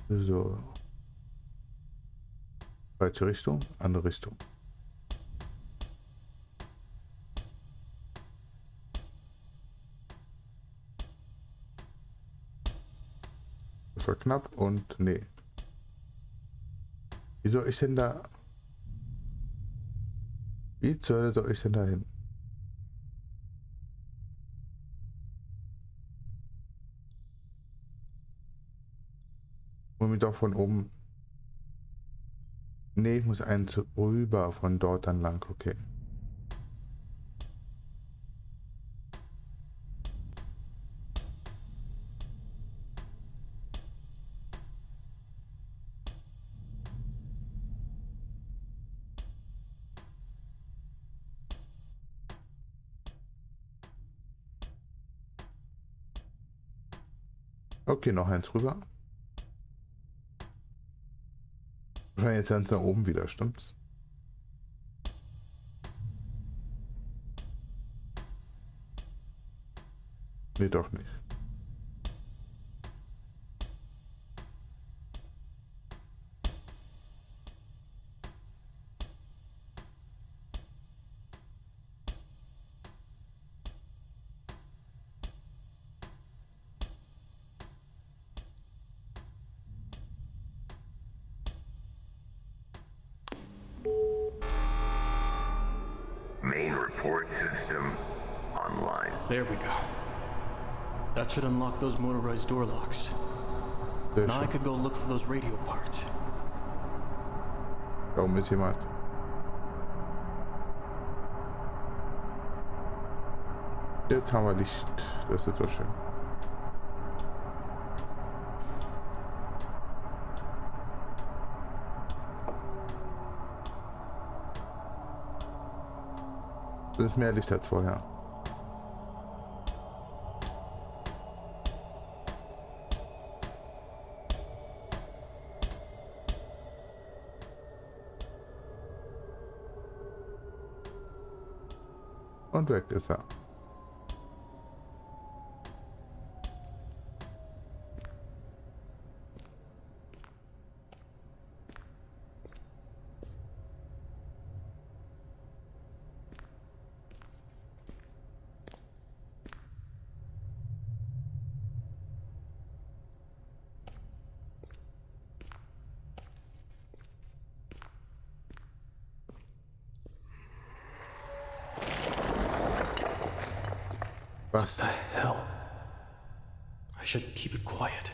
So. Falsche Richtung, andere Richtung. Das war knapp und nee. Wie soll ich denn da... Wie zur Hölle soll ich denn da hin? Moment, doch von oben. Nee, ich muss eins rüber von dort dann lang. Okay. Okay, noch eins rüber. Wahrscheinlich jetzt ganz nach oben wieder, stimmt's? Nee, doch nicht. Main report system online. There we go. That should unlock those motorized door locks. Sehr Now I schön. could go look for those radio parts. Da oben ist jemand. Jetzt haben wir Licht. Das ist so schön. Das ist mehr Licht als vorher. Und weg ist er. Was? The hell? I should keep it quiet.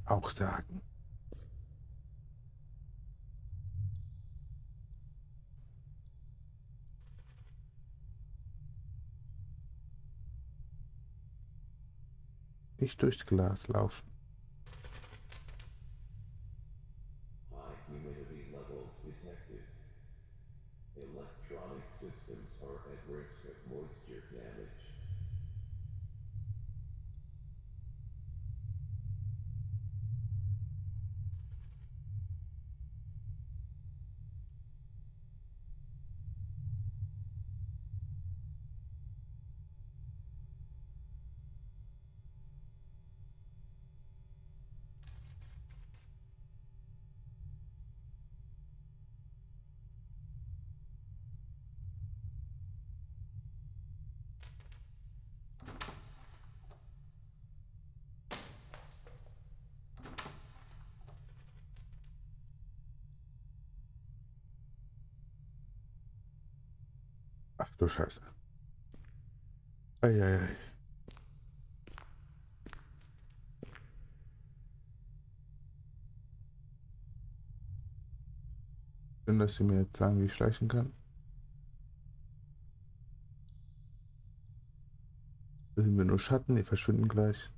Auch sagen. Nicht durchs Glas laufen. High humidity levels detected. Electronic systems are at risk of moisture damage. Ach du Scheiße. Eieiei. Schön, dass Sie mir jetzt sagen, wie ich schleichen kann. Das sind wir nur Schatten, die verschwinden gleich.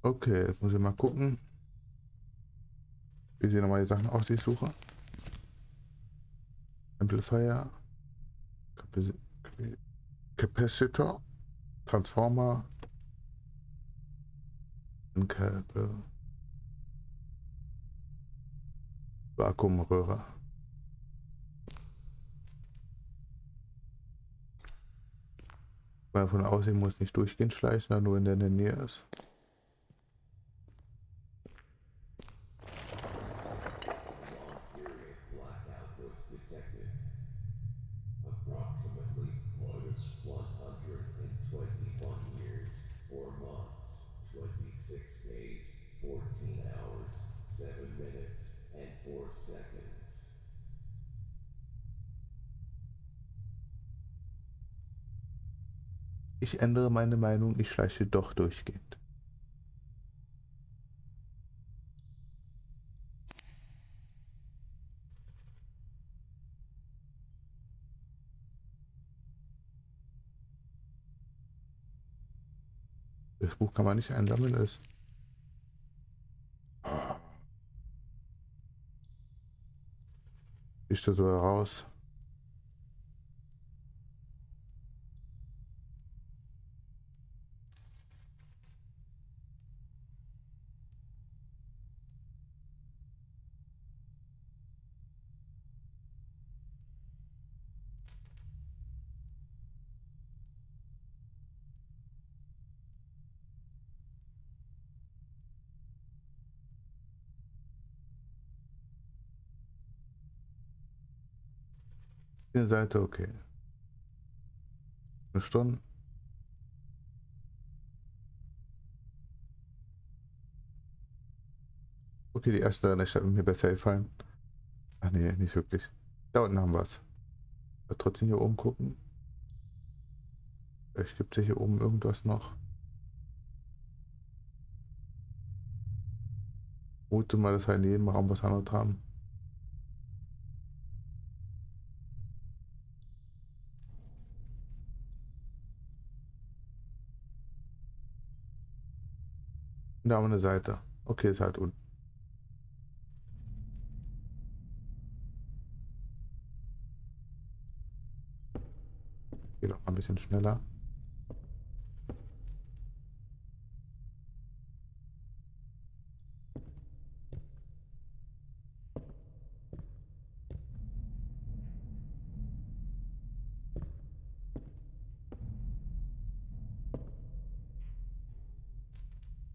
Okay, jetzt muss ich mal gucken, wie sehen nochmal die Sachen aus, die ich suche. Amplifier, Capacitor, Transformer, Vakuumröhre. Weil von außen muss nicht durchgehend schleichen, sondern nur in der Nähe ist. Long-period blackout was detected. Approximately minus 121 years, 4 months, 26 days, 14 hours, 7 minutes, and 4 seconds. Ich ändere meine Meinung, ich schleiche doch durchgehend. Das Buch kann man nicht einsammeln, ist. Ist da so heraus. Die Seite, okay. Eine Stunde. Okay, die erste Nächte hat mir besser gefallen. Ach nee, nicht wirklich. Da unten haben wir es. Trotzdem hier oben gucken. Vielleicht gibt es hier oben irgendwas noch. Gute mal, dass wir in jedem Raum was anderes haben. Da haben wir eine Seite. Okay, ist halt unten. Geht auch mal ein bisschen schneller.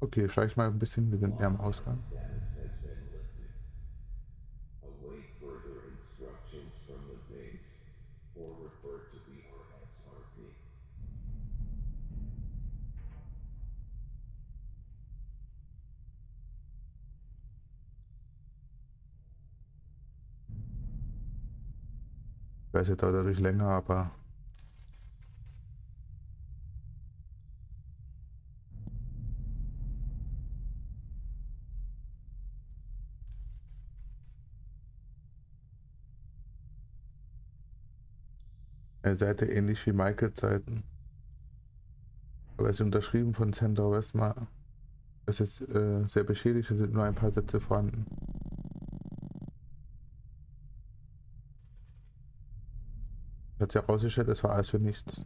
Okay, schleich mal ein bisschen, wir sind eher am Ausgang. Status has been lifted. Await further instructions from the base or refer to the RSRP. Ich weiß, jetzt dauert dadurch länger, aber eine Seite ähnlich wie Michaels Seiten. Aber es ist unterschrieben von Sandra Westmar. Es ist sehr beschädigt, es sind nur ein paar Sätze vorhanden. Hat sich herausgestellt, es war alles für nichts.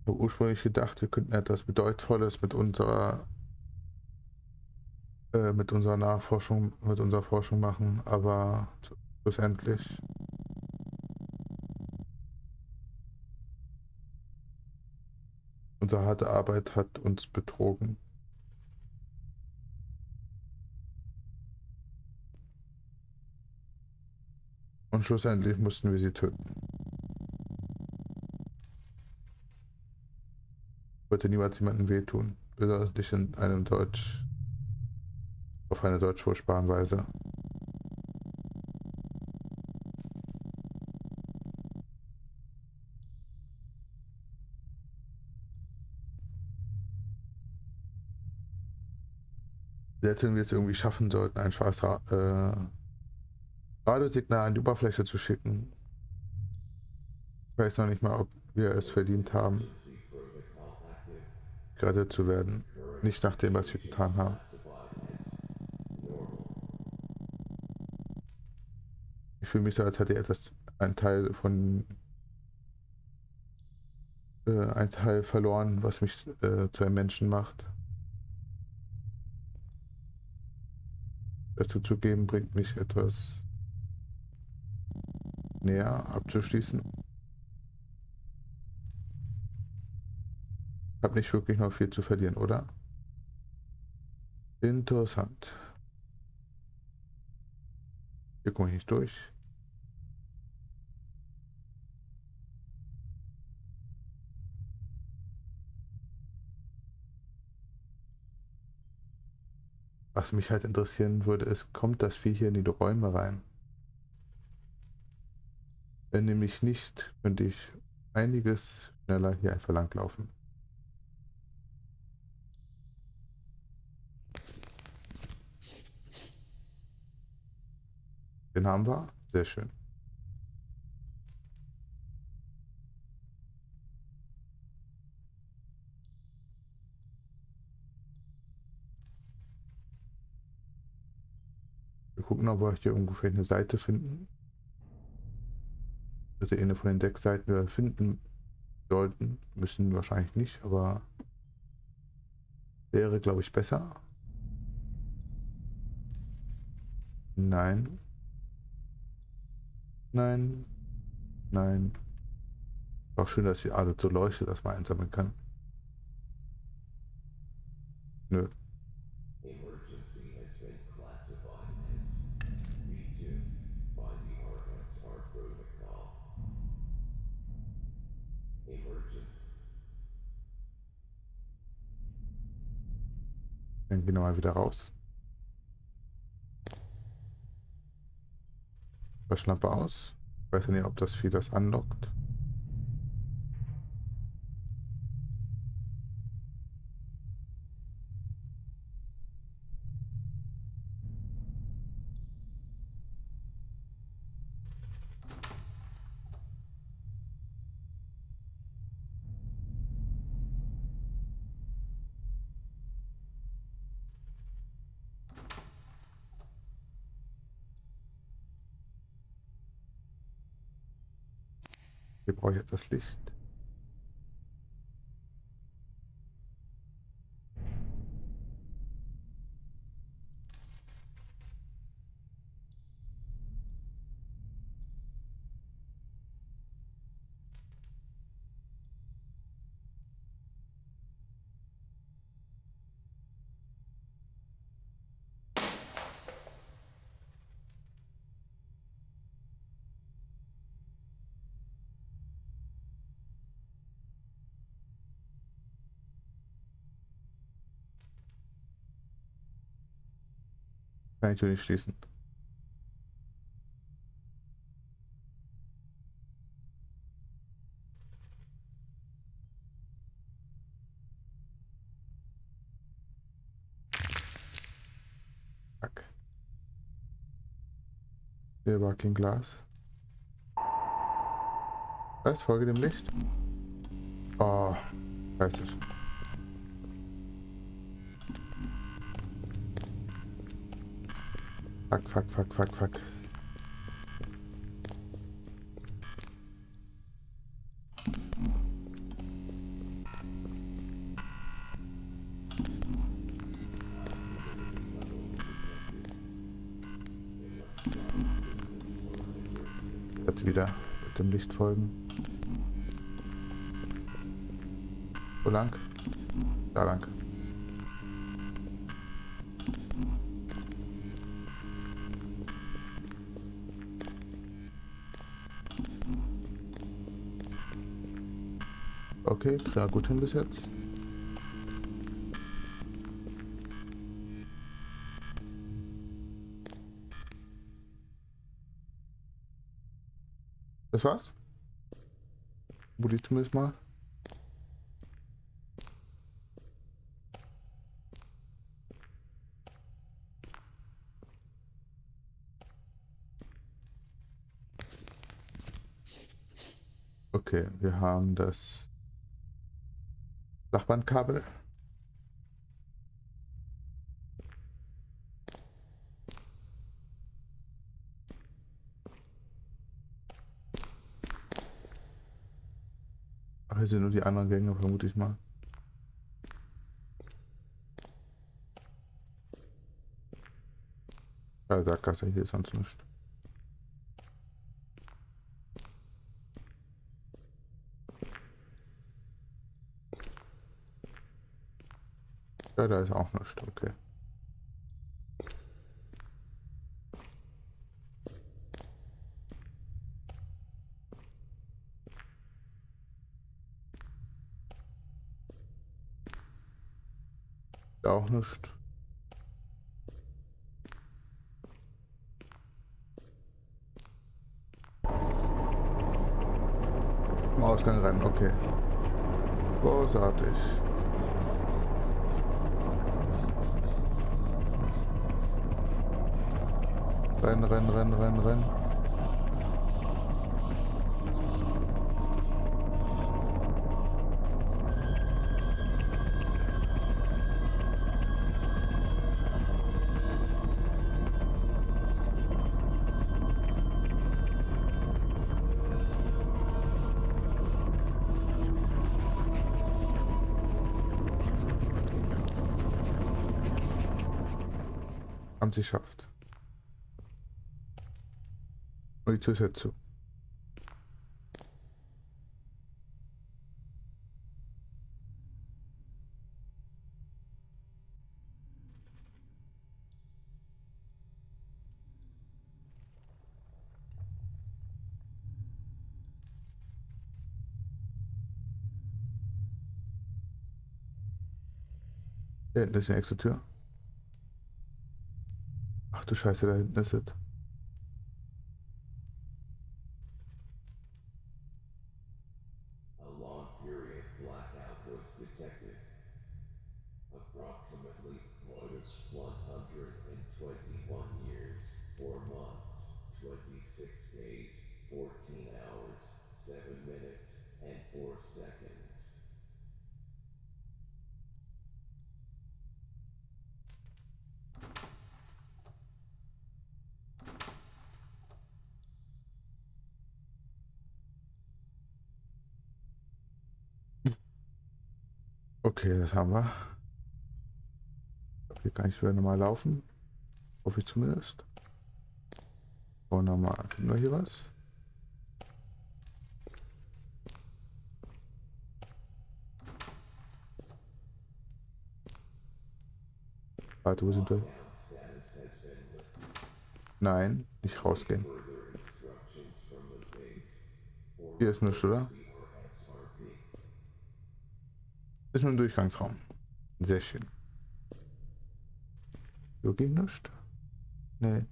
Ich habe ursprünglich gedacht, wir könnten etwas Bedeutvolles mit unserer Nachforschung, mit unserer Forschung machen, aber schlussendlich unsere harte Arbeit hat uns betrogen. Und schlussendlich mussten wir sie töten. Ich wollte niemals jemandem wehtun, besonders nicht in einem auf eine deutsch furchtbare Weise. Selbst wenn wir es irgendwie schaffen sollten, ein schwarzes Radiosignal an die Oberfläche zu schicken, ich weiß noch nicht mal, ob wir es verdient haben, Emergency protocol active. gerettet zu werden. Current Nicht nach dem, was wir situation getan haben. classified as normal. Ich fühle mich so, als hätte ein Teil verloren, was mich zu einem Menschen macht. Das zuzugeben bringt mich etwas näher abzuschließen. Ich habe nicht wirklich noch viel zu verlieren, oder? Interessant. Hier komme ich nicht durch. Was mich halt interessieren würde, ist, kommt das Vieh hier in die Räume rein? Wenn nämlich nicht, könnte ich einiges schneller hier einfach langlaufen. Den haben wir. Sehr schön. Wir gucken, ob wir hier ungefähr eine Seite finden. Bitte eine von den 6 Seiten, die wir finden sollten. Müssen wahrscheinlich nicht, aber wäre, glaube ich, besser. Nein. Nein. Nein. Auch schön, dass die alle so leuchtet, dass man einsammeln kann. Nö. Emergency has been classified as B2 by the RSR protocol. Emergent. Dann gehen wir mal wieder raus. Taschenlampe aus. Ich weiß ja nicht, ob das Vieh das anlockt. Hier brauche ich etwas Licht. Kann ich nicht schließen. Zack. Hier war kein Glas. Was? Folge dem Licht? Oh, scheiße. Fuck. Jetzt wieder mit dem Licht folgen. Wo lang? Da lang. Okay, klar, gut hin bis jetzt. Das war's? Wo die zumindest mal. Okay, wir haben das Flachbandkabel. Ach, hier sind nur die anderen Gänge, vermute ich mal. Ja, Sackgasse, hier ist sonst nichts. Ja, da ist auch nichts, okay. Auch nichts. Im Ausgang rennen, okay. Großartig. Rennen. Haben sie geschafft. Und die Tür ist jetzt zu. Da hinten ist die nächste Tür. Ach du Scheiße, da hinten ist es. A long period blackout was detected. Approximately minus 121 years, 4 months, 26 days, 14 hours, 7 minutes, and 4 seconds. Okay, das haben wir. Hier kann ich wieder nochmal laufen. Hoffe ich zumindest. Und nochmal. Finden wir hier was? Warte, wo sind wir? Lockdown status has been lifted. Nein, nicht rausgehen. Further instructions from the base. Hier ist nichts, oder? XRP. Ist nur ein Durchgangsraum. Sehr schön. So ging nichts. Nee.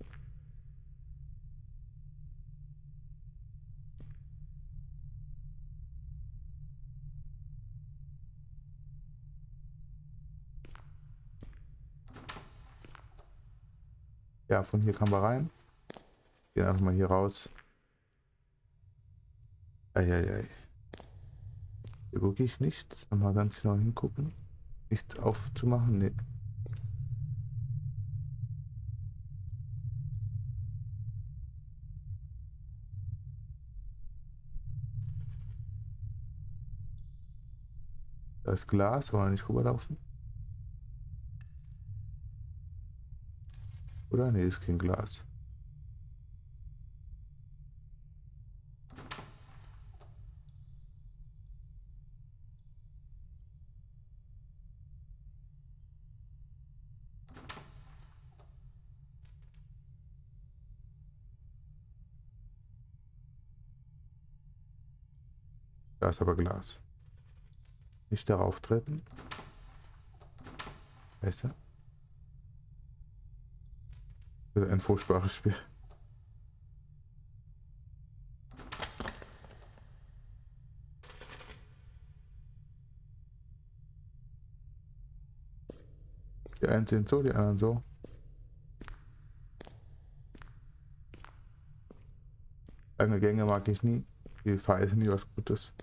Ja, von hier kann man rein. Gehen einfach mal hier raus. Eieiei. Hier wirklich nichts. Mal ganz genau hingucken. Nichts aufzumachen. Nee. Da ist Glas, wollen wir nicht rüberlaufen? Oder? Nee, ist kein Glas. Da ist aber Glas. Nicht darauf treten. Besser. Das ist ein furchtbares Spiel. Die einen sind so, die anderen so. Lange Gänge mag ich nie. Die verheißen nie was Gutes.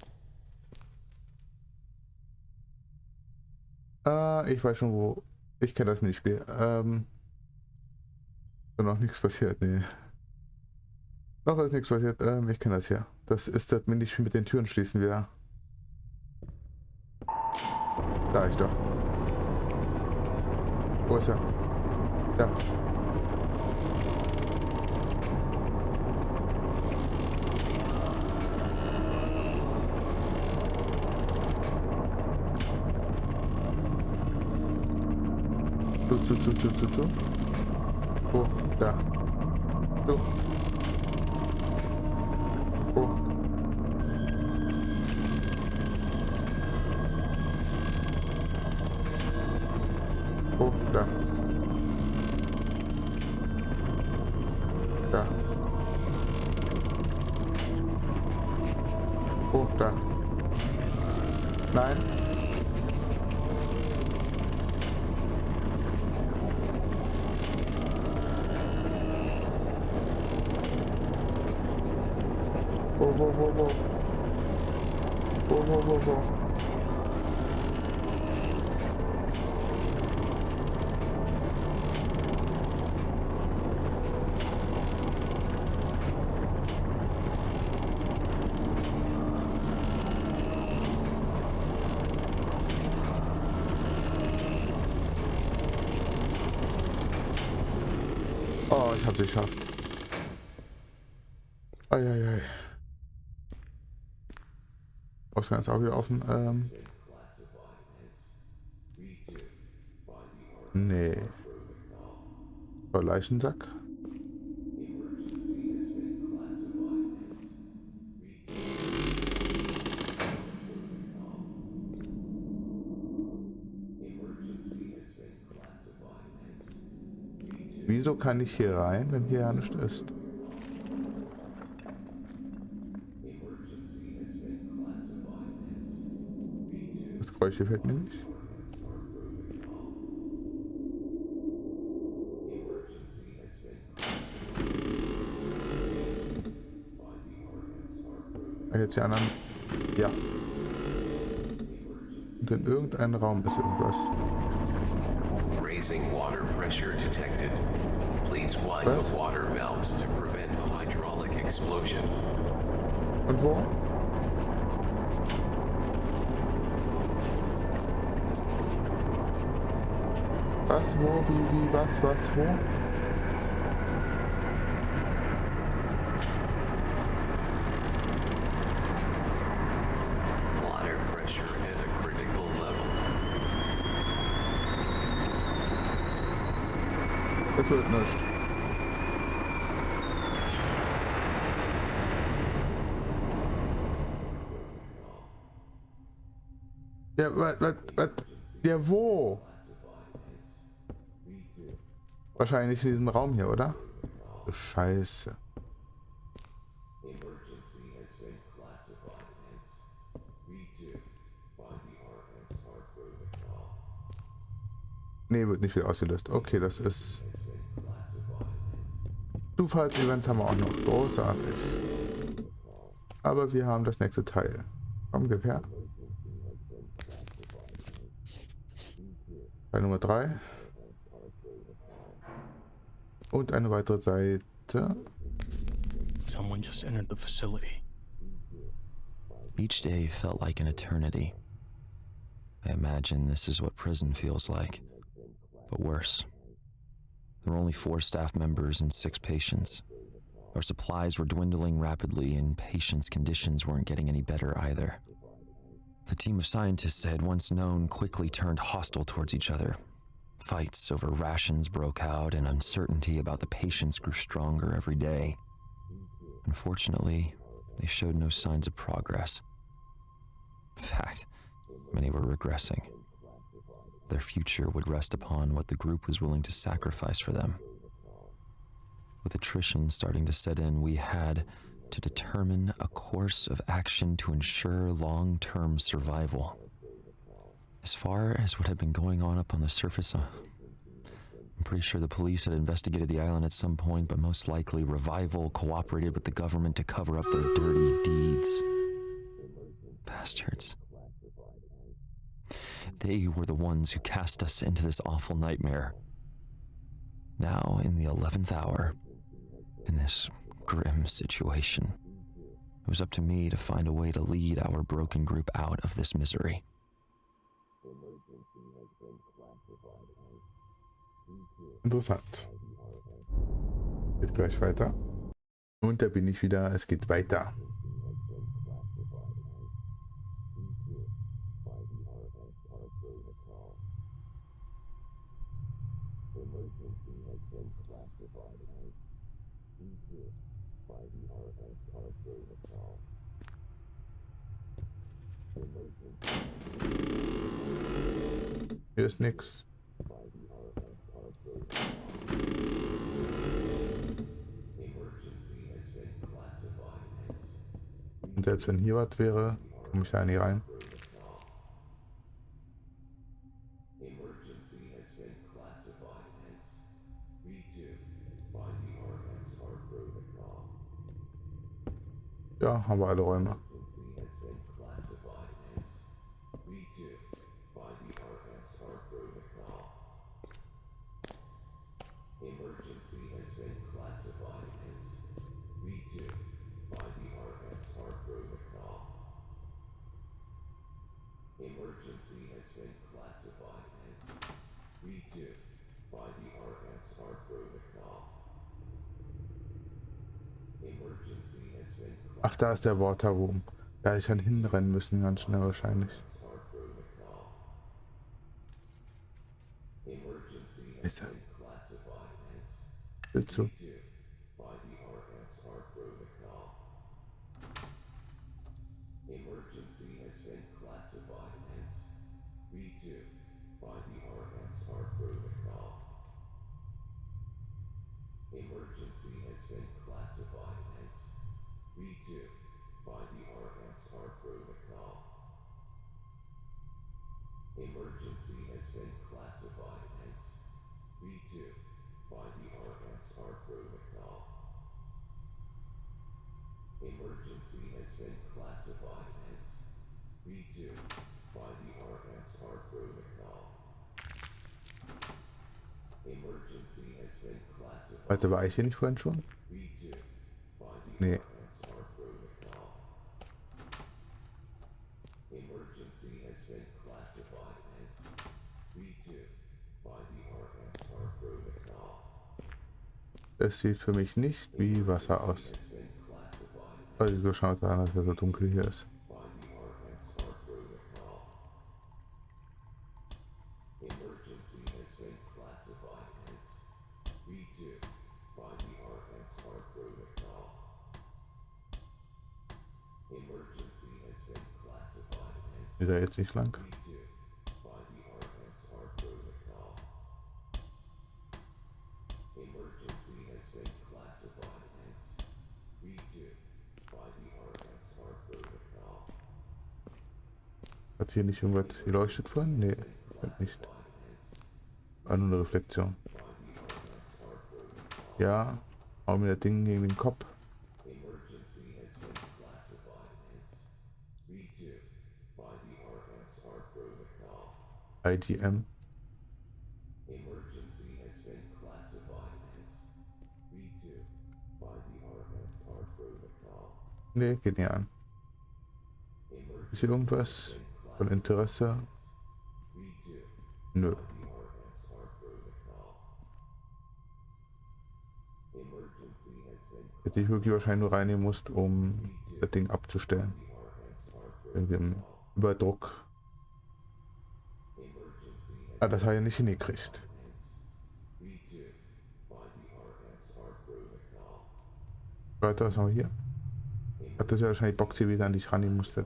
Ich weiß schon wo. Ich kenne das Minispiel. Noch nichts passiert, nee. Noch ist nichts passiert. Ich kenne das ja. Das ist das Minispiel mit den Türen schließen wieder. Da ich doch. Wo ist er? Ja. Zu. Wo? Da. So. Wo? Wo? Da. Da. Wo? Da. Nein. Wo. Oh, ich hab's geschafft. Eieiei. Ausgang ist auch wieder offen. Nee. Leichensack. Wieso kann ich hier rein, wenn hier ja nichts ist? Das Geräusch gefällt mir nicht. Jetzt die anderen. Ja. Und in irgendeinem Raum ist irgendwas. Raising water pressure detected. Please wind Was? the water valves to prevent a hydraulic explosion. Und wo? Was, wo, wie, was, wo? Water pressure at a critical level. Das wird nichts. Ja, was? Ja, wo? Wahrscheinlich in diesem Raum hier, oder? Oh, Scheiße. Emergency has been classified as V2 by the RSR protocol. Nee, wird nicht wieder ausgelöst. Okay, das ist... Has been classified Zufallsevents haben wir auch noch. Großartig. Aber wir haben das nächste Teil. Komm, gib her. Teil Nummer 3. Und eine weitere Seite. Someone just entered the facility. Each day felt like an eternity. I imagine this is what prison feels like, but worse. There were only 4 staff members and 6 patients. Our supplies were dwindling rapidly, and patients' conditions weren't getting any better either. The team of scientists I had once known quickly turned hostile towards each other. Fights over rations broke out, and uncertainty about the patients grew stronger every day. Unfortunately, they showed no signs of progress. In fact, many were regressing. Their future would rest upon what the group was willing to sacrifice for them. With attrition starting to set in, we had to determine a course of action to ensure long-term survival. As far as what had been going on up on the surface, I'm pretty sure the police had investigated the island at some point, but most likely Revival cooperated with the government to cover up their dirty deeds. Bastards. They were the ones who cast us into this awful nightmare. Now, in the 11th hour, in this grim situation, it was up to me to find a way to lead our broken group out of this misery. Interessant. Geht gleich weiter. Und da bin ich wieder. Es geht weiter. Hier ist nix. Und selbst wenn hier was wäre, komme ich da nicht rein. Ja, haben wir alle Räume. Emergency has been classified as V2 by the RSR protocol. Emergency has been Ach, da ist der Water Room. Da hätte ich dann hinrennen müssen, ganz schnell wahrscheinlich. Emergency has Ist er? been classified as Bitte. V2 by the RSR protocol. Emergency has been classified as V2 by the RSR protocol. Emergency has been classified as V2 by the RSR protocol. Emergency has been classified as V2 by the RSR protocol. Emergency has been classified as V2 by the RSR protocol. Emergency has been classified. Warte, war ich hier nicht vorhin schon? V2 by the Nee. RSR protocol. Emergency has been classified as V2 by the RSR protocol. Es sieht für mich nicht wie Wasser aus. Also so schaut es an, dass er so dunkel hier ist. By the RSR protocol. Emergency has been classified as V2 by the RSR protocol. Emergency has been classified as Ist er jetzt nicht lang? V2 by the RSR protocol. Hat hier nicht irgendwas geleuchtet vorhin? Nee, nicht. War nur eine Reflexion. Ja, hau mir das Ding gegen den Kopf. IDM. Nee, geht nicht an. Ist hier irgendwas von Interesse? Nö. Hätte ich wirklich wahrscheinlich nur reinnehmen musst, um das Ding abzustellen. Irgendwie im Überdruck. Ah, das habe ich nicht hingekriegt. Weiter, was haben wir hier? Hat das ja wahrscheinlich Boxy wieder, an die ich rannehmen musste.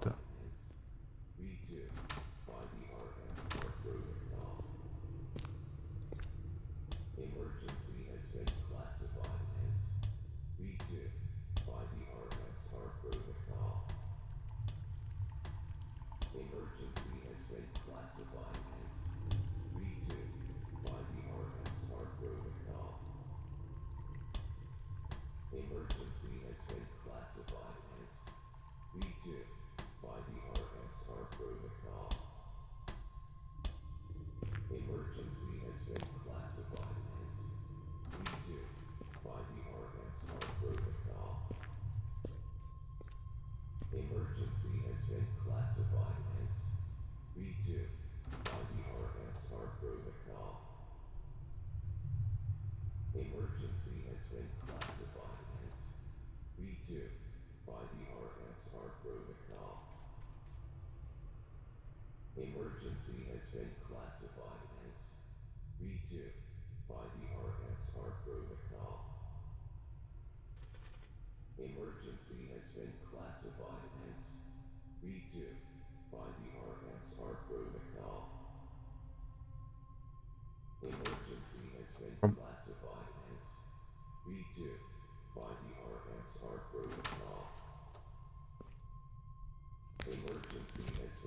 Komm.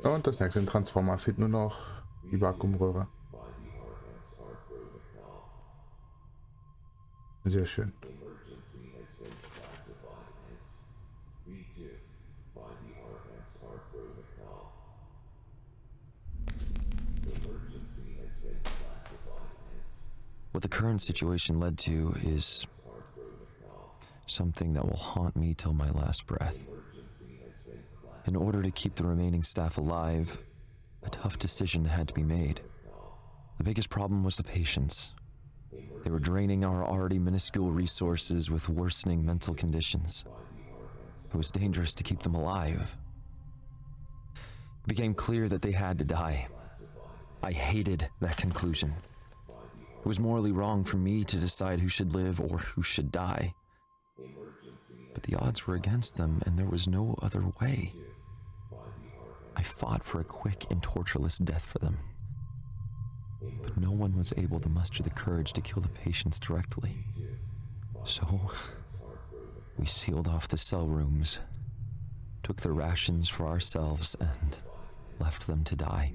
Und das nächste Transformer fehlt nur noch die Vakuumröhre. Sehr schön. What the current situation led to is something that will haunt me till my last breath. In order to keep the remaining staff alive, a tough decision had to be made. The biggest problem was the patients. They were draining our already minuscule resources with worsening mental conditions. It was dangerous to keep them alive. It became clear that they had to die. I hated that conclusion. It was morally wrong for me to decide who should live or who should die. But the odds were against them, and there was no other way. I fought for a quick and tortureless death for them. But no one was able to muster the courage to kill the patients directly. So, we sealed off the cell rooms, took their rations for ourselves, and left them to die.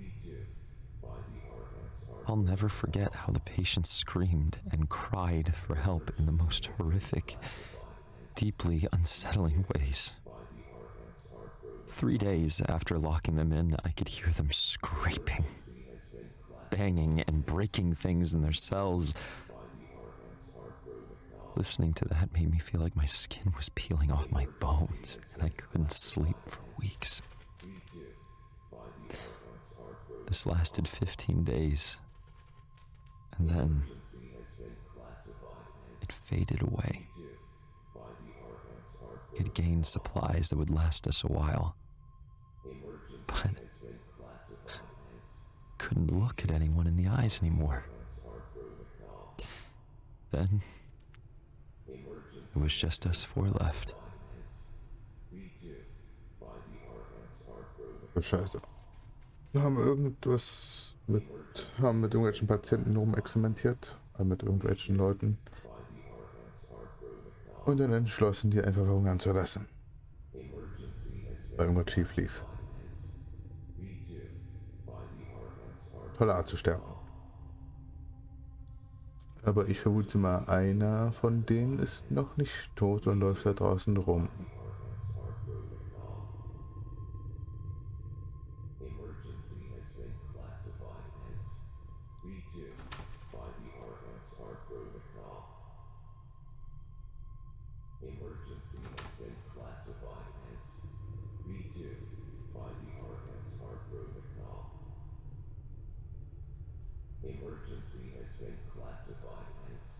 I'll never forget how the patients screamed and cried for help in the most horrific, deeply unsettling ways. 3 days after locking them in, I could hear them scraping, banging, and breaking things in their cells. Listening to that made me feel like my skin was peeling off my bones, and I couldn't sleep for weeks. This lasted 15 days, and then it faded away. It gained supplies that would last us a while, but couldn't look at anyone in the eyes anymore. Then it was just us four left. Scheiße. Wir haben haben mit irgendwelchen Patienten rumexperimentiert, mit irgendwelchen Leuten. Und dann entschlossen, die einfach verhungern zu lassen. Weil irgendwas schief lief. tolle Art zu sterben. Aber ich vermute mal, einer von denen ist noch nicht tot und läuft da draußen rum.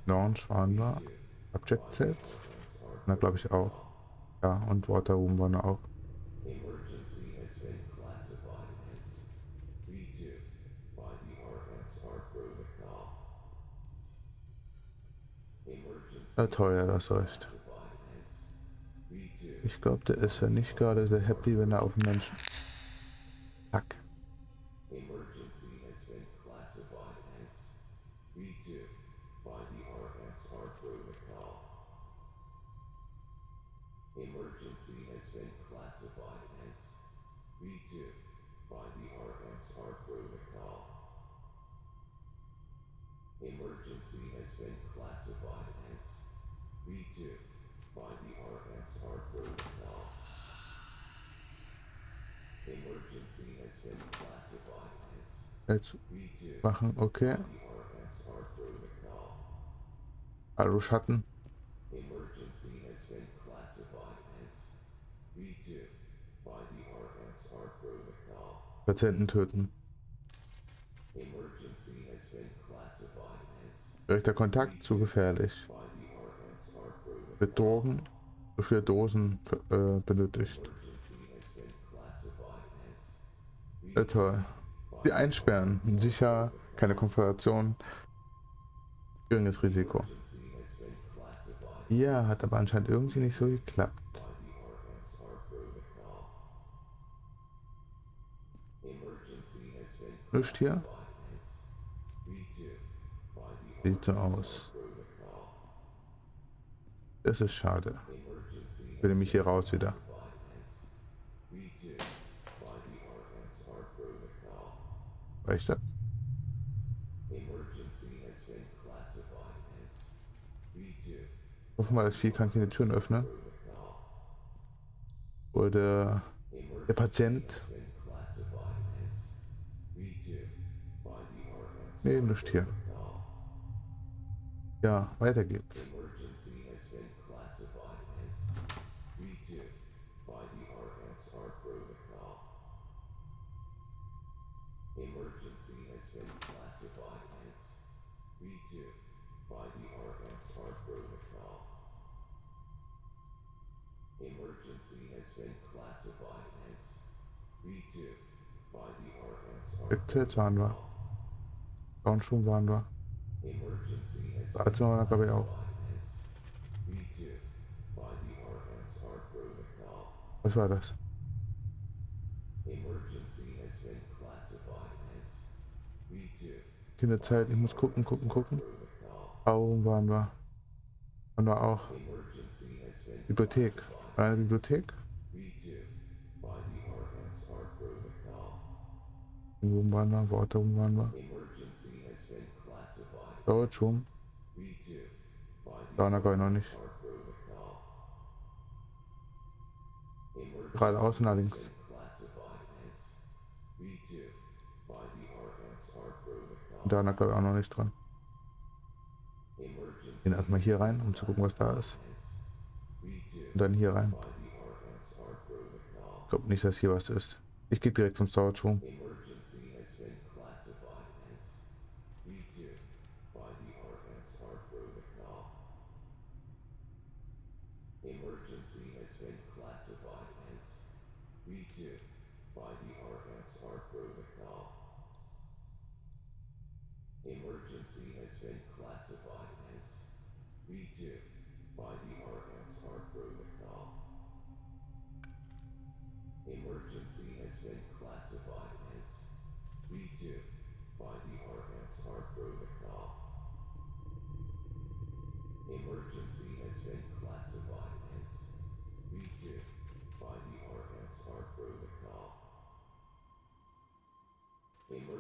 Launch waren wir. Object Sets. Na, glaube ich auch. Ja, und Water Room waren wir auch. Ja, toll, ja, das recht. Ich glaube, der ist ja nicht gerade sehr happy, wenn er auf den Menschen. Fuck. Jetzt machen, okay. Hallo Schatten. Patienten töten. Direkter Kontakt zu gefährlich. Mit Drogen. So viele Dosen benötigt. Ja, toll. Sie einsperren. Sicher. Keine Konfrontation. Geringes Risiko. Ja, hat aber anscheinend irgendwie nicht so geklappt. Nicht hier. Sieht so aus. Das ist schade. Ich will mich hier raus wieder. Reicht das? Hoffen wir, das Vieh kann keine Türen öffnen. Oder der Patient. Nee, nicht hier. Ja, weiter geht's. Jetzt waren wir. Downstream waren wir. Arzt waren wir, glaube ich, auch. Was war das? Kinderzeit, ich muss gucken. Augen waren wir. Waren wir auch. Bibliothek. Eine Bibliothek? Wo waren wir? Worte, wo waren wir? Deutsch rum. Da glaube ich noch nicht. Geradeaus nach links. Und da glaube ich auch noch nicht dran. Gehen erstmal hier rein, um zu gucken, was da ist. Und dann hier rein. Ich glaube nicht, dass hier was ist. Ich gehe direkt zum Storage Room.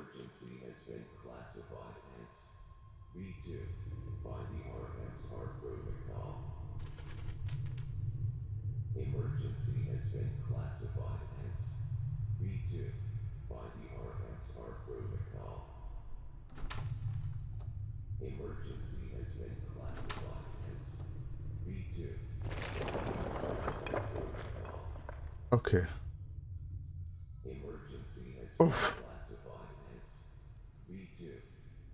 Emergency has been classified as V2 by the RSR protocol. Emergency has been classified as V2 by the RSR protocol. Emergency has been classified as V2 by the RSR protocol. Okay. Emergency has been Uff. classified as V2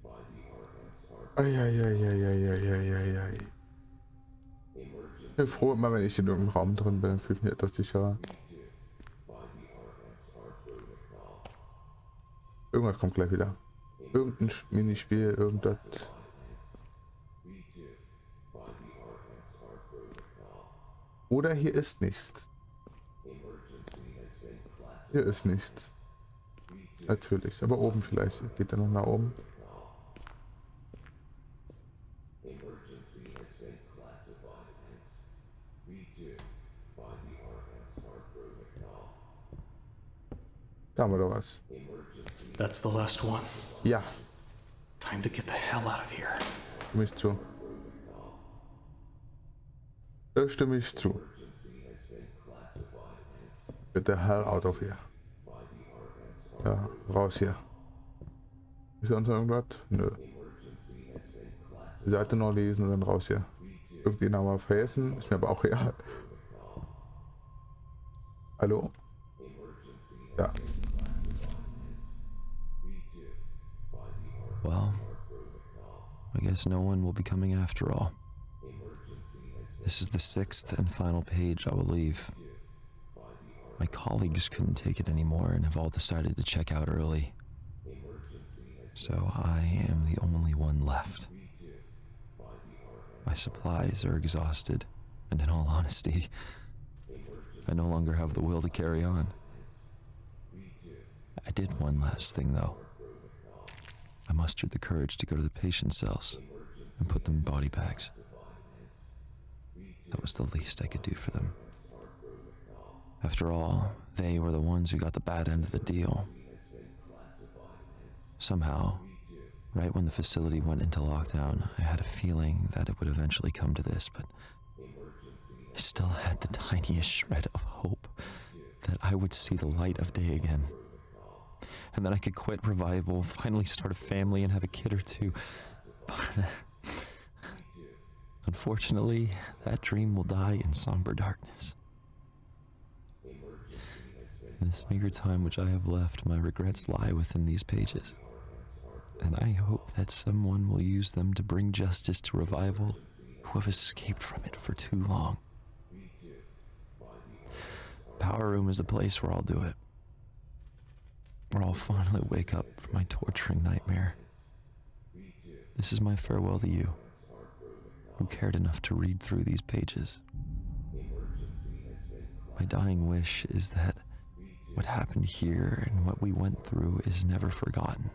by the RSR Eieieiei. Ich bin froh immer, wenn ich in irgendeinem Raum drin bin, fühle ich mich etwas sicherer. Irgendwas kommt gleich wieder. Irgendein Minispiel, irgendwas. Oder hier ist nichts. Hier ist nichts. Natürlich, aber oben vielleicht. Geht er noch nach oben? Da haben wir doch was. That's the last one. Ja, Time to get the hell out of here. stimme ich zu. Da stimme ich zu. Get the hell out of here. Ja, raus hier. Ist hier unter irgendwas? Nö. Die Seite noch lesen und dann raus hier. Irgendwie nochmal vergessen, ist mir aber auch egal. Hallo? Ja. Well, I guess no one will be coming after all. This is the 6th and final page I will leave. My colleagues couldn't take it anymore and have all decided to check out early. So I am the only one left. My supplies are exhausted, and in all honesty, I no longer have the will to carry on. I did one last thing, though. I mustered the courage to go to the patient cells and put them in body bags. That was the least I could do for them. After all, they were the ones who got the bad end of the deal. Somehow, right when the facility went into lockdown, I had a feeling that it would eventually come to this, but I still had the tiniest shred of hope that I would see the light of day again. And then I could quit Revival, finally start a family, and have a kid or two. But unfortunately, that dream will die in somber darkness. In this meager time which I have left, my regrets lie within these pages. And I hope that someone will use them to bring justice to Revival who have escaped from it for too long. Power Room is the place where I'll do it. Where I'll finally wake up from my torturing nightmare. This is my farewell to you, who cared enough to read through these pages. My dying wish is that what happened here and what we went through is never forgotten.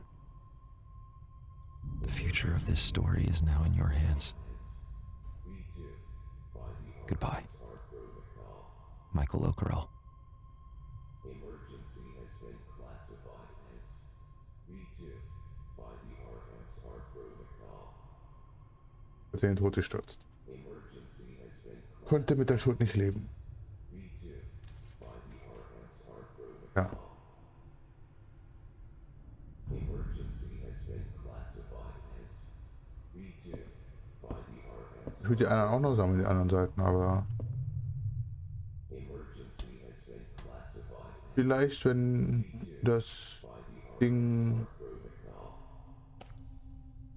The future of this story is now in your hands. Goodbye. Michael O'Carroll. Hat er in den Tod gestürzt. Konnte mit der Schuld nicht leben. Ja. Ich würde die anderen auch noch sammeln, die anderen Seiten, aber vielleicht, wenn das Ding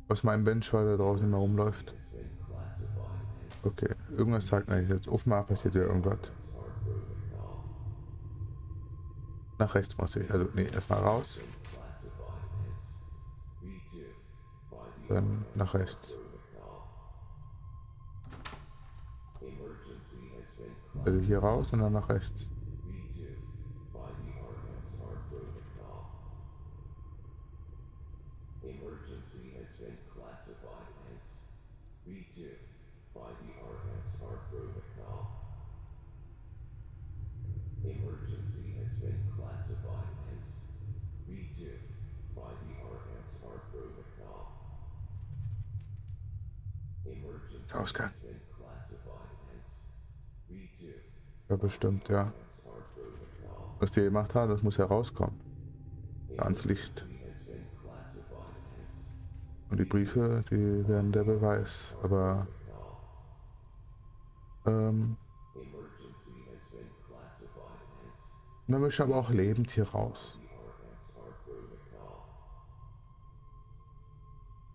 aus meinem Bench war, da draußen immer rumläuft. Okay, irgendwas sagt mir jetzt. Offenbar passiert ja irgendwas. Nach rechts muss ich. Also, nee, erstmal raus. Dann nach rechts. Also hier raus und dann nach rechts. Emergency has been classified as V2 by the Ausgang. has been classified as B2 Ja, bestimmt, ja. SR protocol. Was die gemacht haben, das muss herauskommen. Ans Licht. Emergency has been classified as Und die Briefe, die werden der Beweis. Aber emergency has been classified as man möchte aber auch lebend hier raus. SR protocol.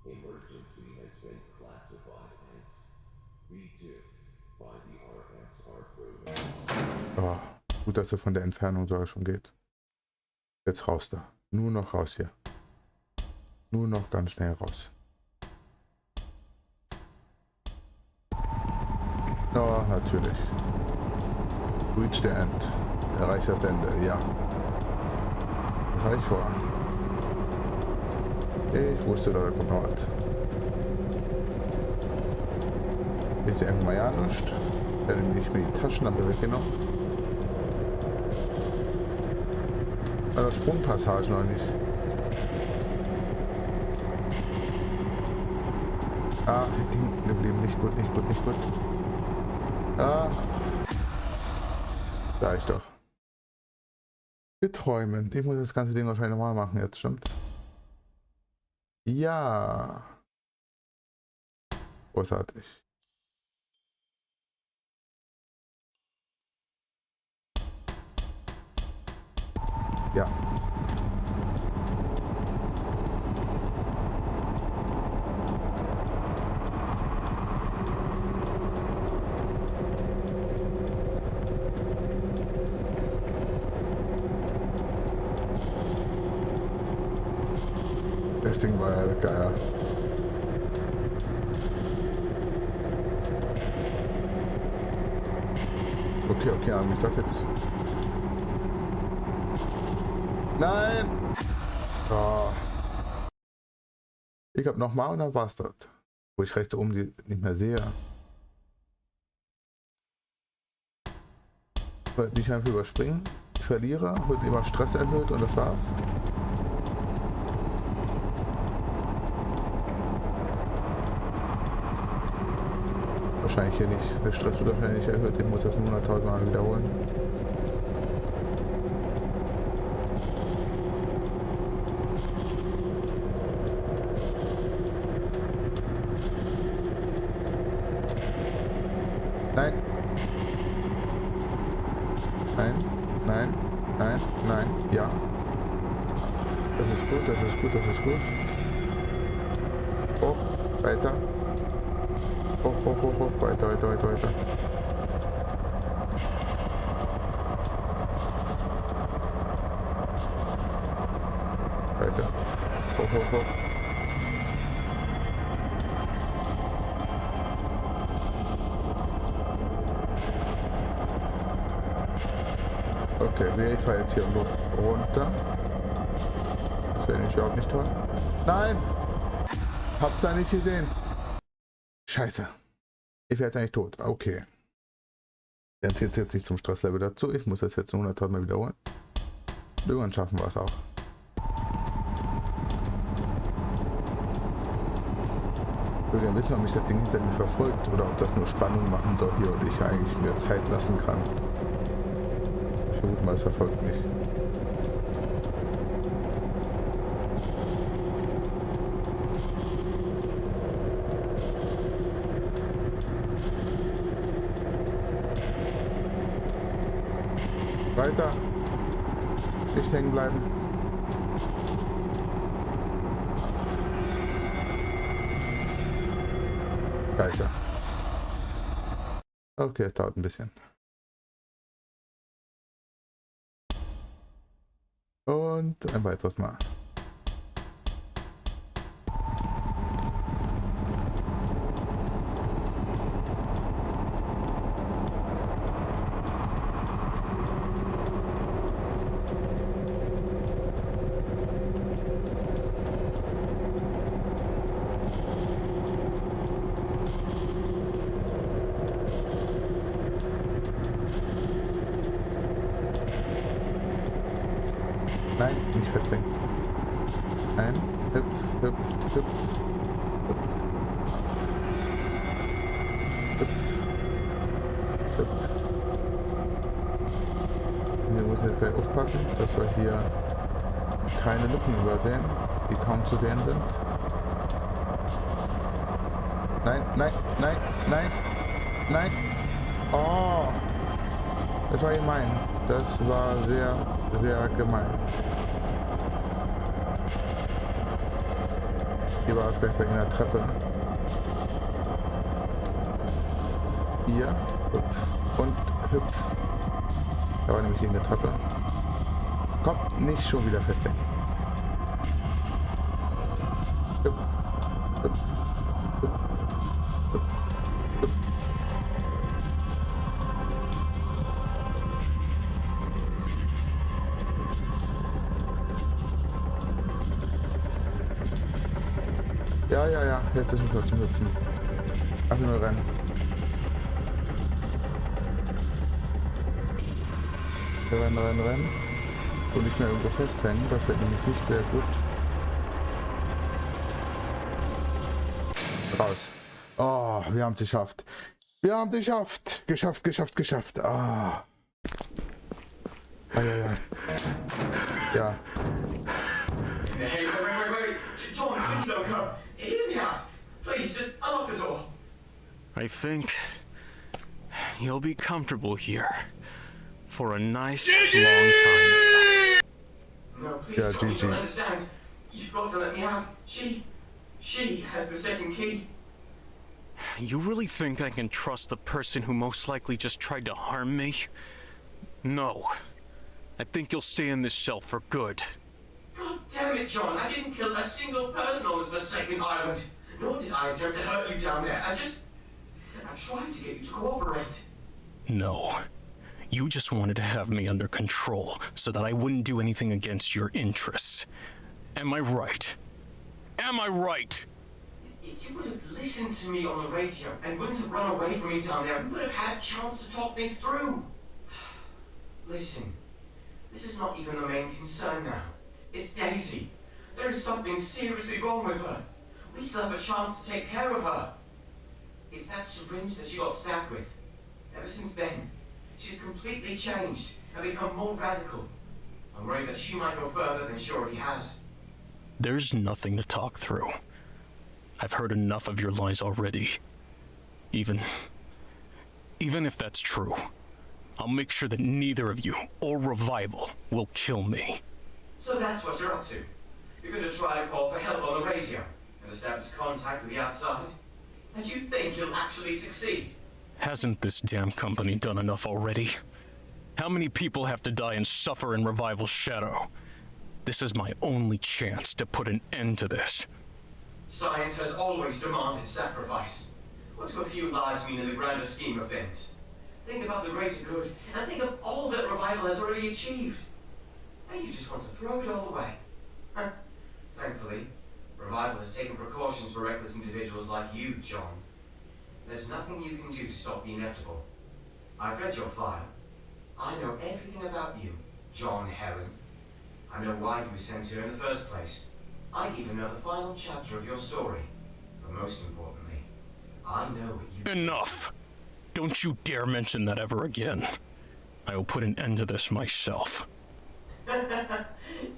Emergency has been classified as B2 by the RSR protocol. Oh, gut, dass er von der Entfernung sogar schon geht. Jetzt raus da. Nur noch raus hier. Nur noch ganz schnell raus. Oh, natürlich. Reach the end. Erreicht das Ende, ja. Was habe ich vor? Ich wusste, da kommt noch was. Ich sehe einfach mal ja nicht. Dann nehme ich mir die Taschenlampe weggenommen. Aber Sprungpassage noch nicht. Ah, hinten geblieben. Nicht gut, nicht gut, nicht gut. Ah. Da ich doch. Wir träumen. Ich muss das ganze Ding wahrscheinlich nochmal machen. Jetzt stimmt's. Ja. Großartig. Ja. Das Ding war ja geil. Okay, aber ich sag jetzt. Nein! Oh. Ich hab nochmal und dann war's das. Wo ich rechts oben die nicht mehr sehe. Ich wollte nicht einfach überspringen. Ich verliere, wird immer Stress erhöht und das war's. Wahrscheinlich hier nicht. Der Stress wird wahrscheinlich nicht erhöht. Ich muss das 100.000 Mal wiederholen. Nein. Nein, nein, nein, nein, ja. Das ist gut, das ist gut, das ist gut. Hoch, weiter. Hoch, hoch, hoch, hoch, weiter, weiter, weiter, weiter. Weiter. Hoch, hoch, hoch. Okay, ich fahre jetzt hier nur runter. Das wäre nämlich überhaupt nicht toll. Nein! Hab's da nicht gesehen. Scheiße. Ich werde jetzt eigentlich tot. Okay. Dann zählt es jetzt nicht zum Stresslevel dazu. Ich muss das jetzt 100.000 Mal wiederholen. Irgendwann schaffen wir es auch. Ich würde gerne wissen, ob mich das Ding hinter mir verfolgt oder ob das nur Spannung machen soll hier und ich eigentlich mehr Zeit lassen kann. Ich vermute mal, es verfolgt mich. Weiter. Nicht hängen bleiben. Scheiße. Okay, es dauert ein bisschen. Und ein weiteres Mal. Nein, nicht festlegen. Nein, hüpf, hüpf, hüpf, hüpf. Hüpf. Hüpf. Hier muss ich jetzt gleich aufpassen, dass wir hier keine Lücken übersehen, die kaum zu sehen sind. Nein, nein, nein, nein, nein. Oh, das war gemein. Das war sehr, sehr gemein. Hier war es gleich bei einer Treppe. Hier, hüpf und hüpf. Da war nämlich hier eine Treppe. Komm, nicht schon wieder festhängen. Hüpf, hüpf, hüpf, hüpf, hüpf. Ja, ja, ja, jetzt ist es nur zum Hüpfen. Einfach nur rennen. Rennen, rennen, rennen. Und nicht mehr irgendwo festhängen, das wird nämlich nicht sehr gut. Raus. Oh, wir haben es geschafft. Wir haben es geschafft. Geschafft, geschafft, geschafft. Ah. Ah, ja, ja. Ja. Hey, wait. John, please don't go. Hear me out. Please, just unlock the door. I think you'll be comfortable here for a nice long time. No, please, Yeah, John, you GG. don't understand. You've got to let me out. She has the second key. You really think I can trust the person who most likely just tried to harm me? No. I think you'll stay in this cell for good. God damn it, John. I didn't kill a single person on this forsaken island. Nor did I attempt to hurt you down there. I tried to get you to cooperate. No. You just wanted to have me under control so that I wouldn't do anything against your interests. Am I right? Am I right? If you would have listened to me on the radio and wouldn't have run away from me down there, we would have had a chance to talk things through. Listen, this is not even the main concern now. It's Daisy. There is something seriously wrong with her. We still have a chance to take care of her. It's that syringe that she got stabbed with. Ever since then, she's completely changed and become more radical. I'm worried that she might go further than she already has. There's nothing to talk through. I've heard enough of your lies already. Even if that's true, I'll make sure that neither of you or Revival will kill me. So that's what you're up to. You're going to try to call for help on the radio and establish contact with the outside? And you think you'll actually succeed? Hasn't this damn company done enough already? How many people have to die and suffer in Revival's shadow? This is my only chance to put an end to this. Science has always demanded sacrifice. What do a few lives mean in the grander scheme of things? Think about the greater good, and think of all that Revival has already achieved. And you just want to throw it all away. Thankfully, Revival has taken precautions for reckless individuals like you, John. There's nothing you can do to stop the inevitable. I've read your file. I know everything about you, John Heron. I know why you were sent here in the first place. I even know the final chapter of your story. But most importantly, I know what you... Enough! Don't you dare mention that ever again. I will put an end to this myself.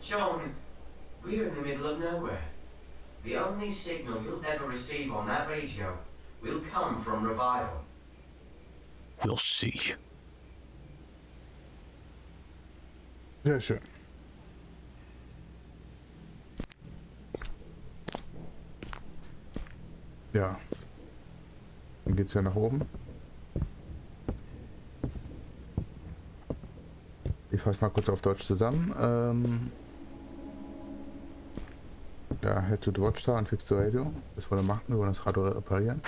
John, we're in the middle of nowhere. The only signal you'll ever receive on that radio will come from Revival. We'll see. Sehr schön. Ja. Dann geht's ja nach oben. Ich fasse mal kurz auf Deutsch zusammen. Ja, head to the watchtower and fix the radio. Das wollen wir machen, wir wollen das Radio reparieren.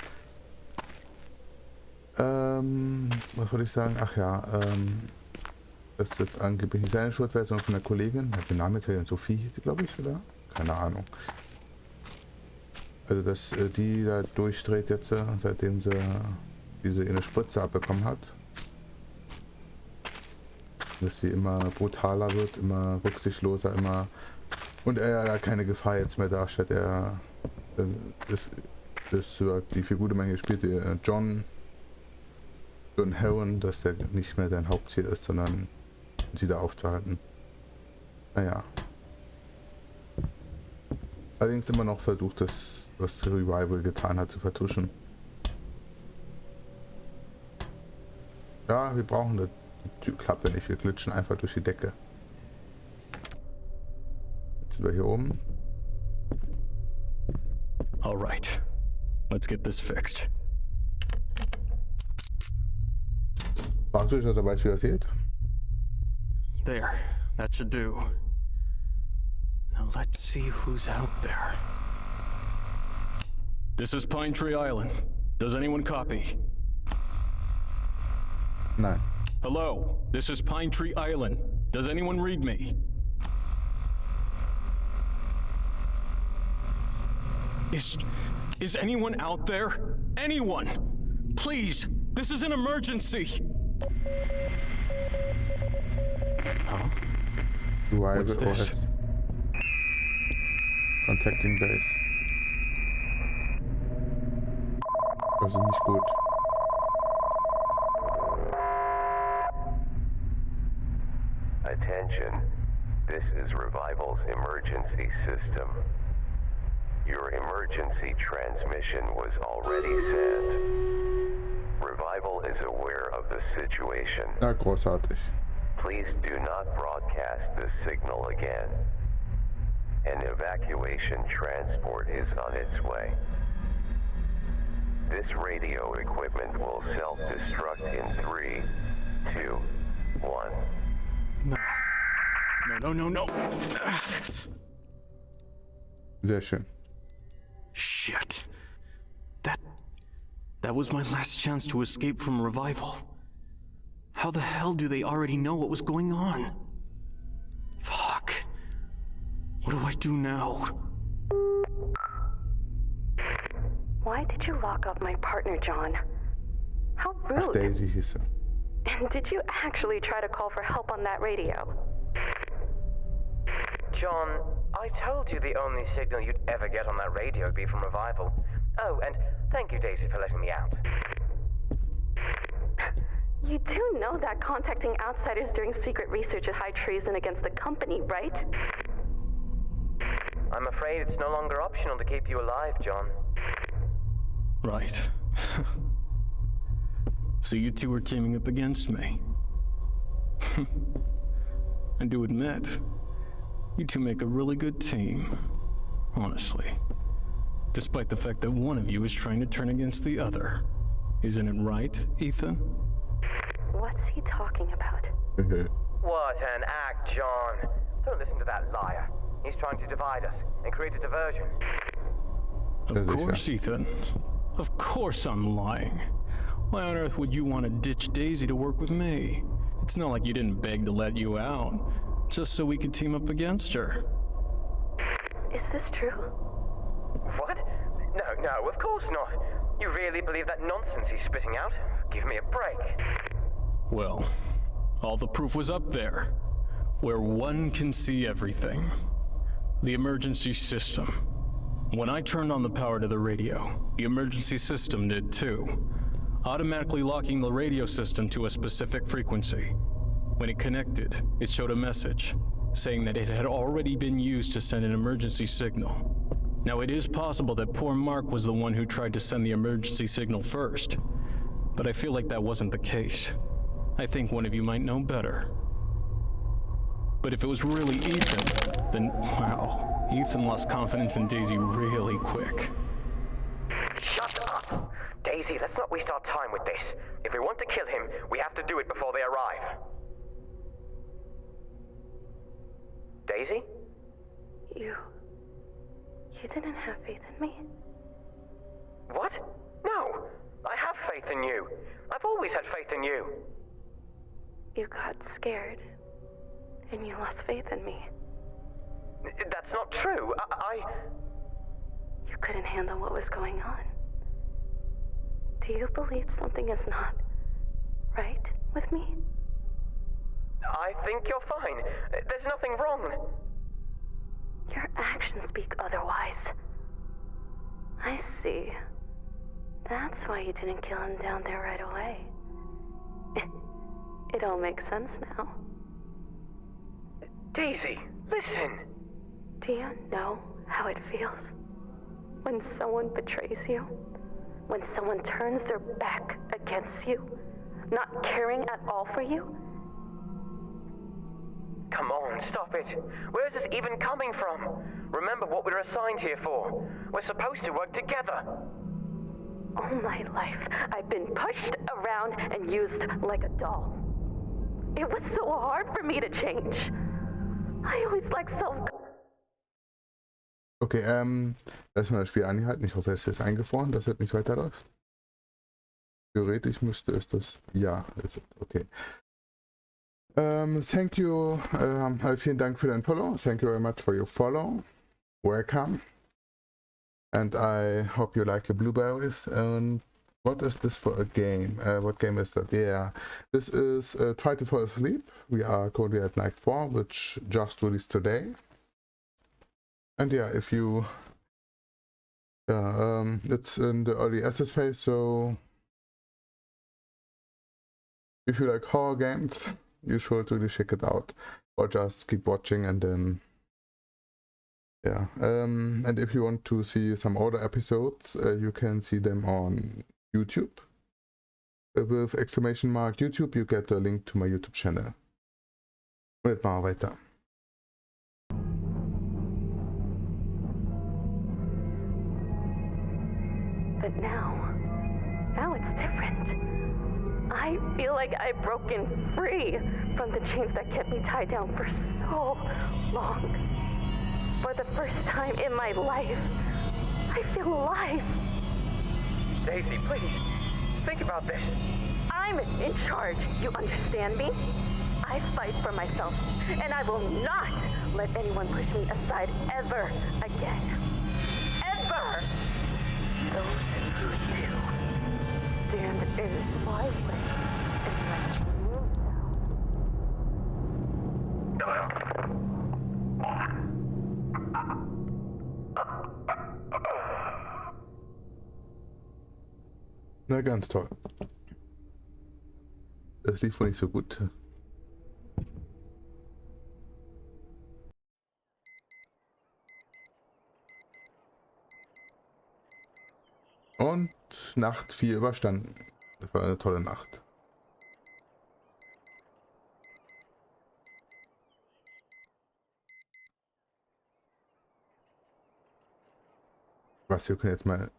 Was wollte ich sagen? Ach ja, das ist angeblich nicht seine Schuld, sondern von der Kollegin. Der Name ist ja Sophie, hieß die, glaube ich, oder? Keine Ahnung. Also, dass die da durchdreht jetzt, seitdem sie diese eine Spritze abbekommen hat. Dass sie immer brutaler wird, immer rücksichtsloser, immer... Und er da keine Gefahr jetzt mehr darstellt. Er ist die Figur, die man hier spielt, John so ein Heron, dass der nicht mehr dein Hauptziel ist, sondern sie da aufzuhalten. Naja. Allerdings immer noch versucht, das, was Revival getan hat, zu vertuschen. Ja, wir brauchen die Türklappe nicht, wir glitschen einfach durch die Decke. Jetzt sind wir hier oben. All right, let's get this fixed. Fragst du dich, dass er weiß, wie das geht? There, that should do. Now let's see who's out there. This is Pine Tree Island. Does anyone copy? Nein. Hello, this is Pine Tree Island. Does anyone read me? Is anyone out there? Anyone? Please, this is an emergency. Huh? Revival What's this? OS. Contacting Base. Das ist nicht gut. Attention, this is Revival's emergency system. Your emergency transmission was already sent. Revival is aware of the situation. Ja, großartig. Please do not broadcast the signal again. An evacuation transport is on its way. This radio equipment will self-destruct in 3, 2, 1. No. Sehr schön. Shit. That was my last chance to escape from Revival. How the hell do they already know what was going on? Fuck. What do I do now? Why did you lock up my partner, John? How rude. Ach, Daisy hieß sie. And did you actually try to call for help on that radio? John, I told you the only signal you'd ever get on that radio would be from Revival. Oh, and thank you, Daisy, for letting me out. You do know that contacting outsiders during secret research is high treason against the company, right? I'm afraid it's no longer optional to keep you alive, John. Right. So you two are teaming up against me. I do admit, you two make a really good team, honestly. Despite the fact that one of you is trying to turn against the other. Isn't it right, Ethan? What's he talking about? What an act, John. Don't listen to that liar. He's trying to divide us and create a diversion. Of course, Ethan. Of course I'm lying. Why on earth would you want to ditch Daisy to work with me? It's not like you didn't beg to let you out, just so we could team up against her. Is this true? What? No, of course not. You really believe that nonsense he's spitting out? Give me a break. Well, all the proof was up there, where one can see everything. The emergency system. When I turned on the power to the radio, the emergency system did too, automatically locking the radio system to a specific frequency. When it connected, it showed a message saying that it had already been used to send an emergency signal. Now, it is possible that poor Mark was the one who tried to send the emergency signal first, but I feel like that wasn't the case. I think one of you might know better. But if it was really Ethan, then wow, Ethan lost confidence in Daisy really quick. Shut up! Daisy, let's not waste our time with this. If we want to kill him, we have to do it before they arrive. Daisy? You didn't have faith in me? What? No! I have faith in you. I've always had faith in you. You got scared, and you lost faith in me. That's not true. You couldn't handle what was going on. Do you believe something is not right with me? I think you're fine. There's nothing wrong. Your actions speak otherwise. I see. That's why you didn't kill him down there right away. It all makes sense now. Daisy, listen! Do you know how it feels? When someone betrays you? When someone turns their back against you? Not caring at all for you? Come on, stop it. Where's this even coming from? Remember what we're assigned here for. We're supposed to work together. All my life, I've been pushed around and used like a doll. It was so hard for me to change. I always lacked self. Okay, erstmal das Spiel anhalten. Ich hoffe, es ist eingefroren, dass es nicht weiterläuft. Theoretisch müsste es das. Ja, ist okay. Thank you. Vielen Dank für dein Follow. Thank you very much for your follow. Welcome. And I hope you like the blueberries. And what is this for a game? What game is that? Yeah, this is Try to Fall Asleep. We are currently at night 4, which just released today. And yeah, if you, it's in the early access phase, so if you like horror games, you should really check it out, or just keep watching and then, yeah. And if you want to see some older episodes, you can see them on YouTube. With exclamation mark YouTube, you get a link to my YouTube channel. Und jetzt machen wir weiter. But now it's different. I feel like I've broken free from the chains that kept me tied down for so long. For the first time in my life, I feel alive. Daisy, please, think about this. I'm in charge, you understand me? I fight for myself, and I will not let anyone push me aside ever again. Ever! Those who do, stand in my way and let me Na, ganz toll. Das lief wohl nicht so gut. Und Nacht 4 überstanden. Das war eine tolle Nacht. Was, wir können jetzt mal...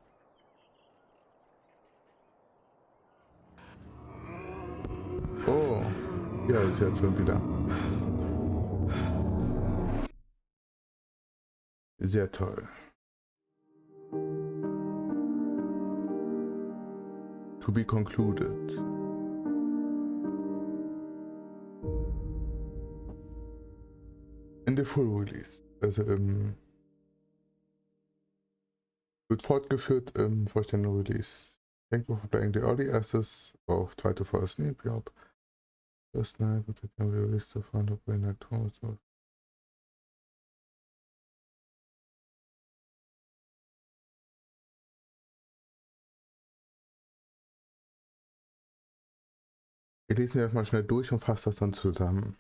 Oh, ja, die Situation wieder. Sehr toll. To be concluded. In the full release. Also wird fortgeführt im vollständigen Release. Thank you for playing the early access of Try to Fall Asleep. Yep. First night, but it can be released to find out when that comes. Wir lesen jetzt mal schnell durch und fassen das dann zusammen.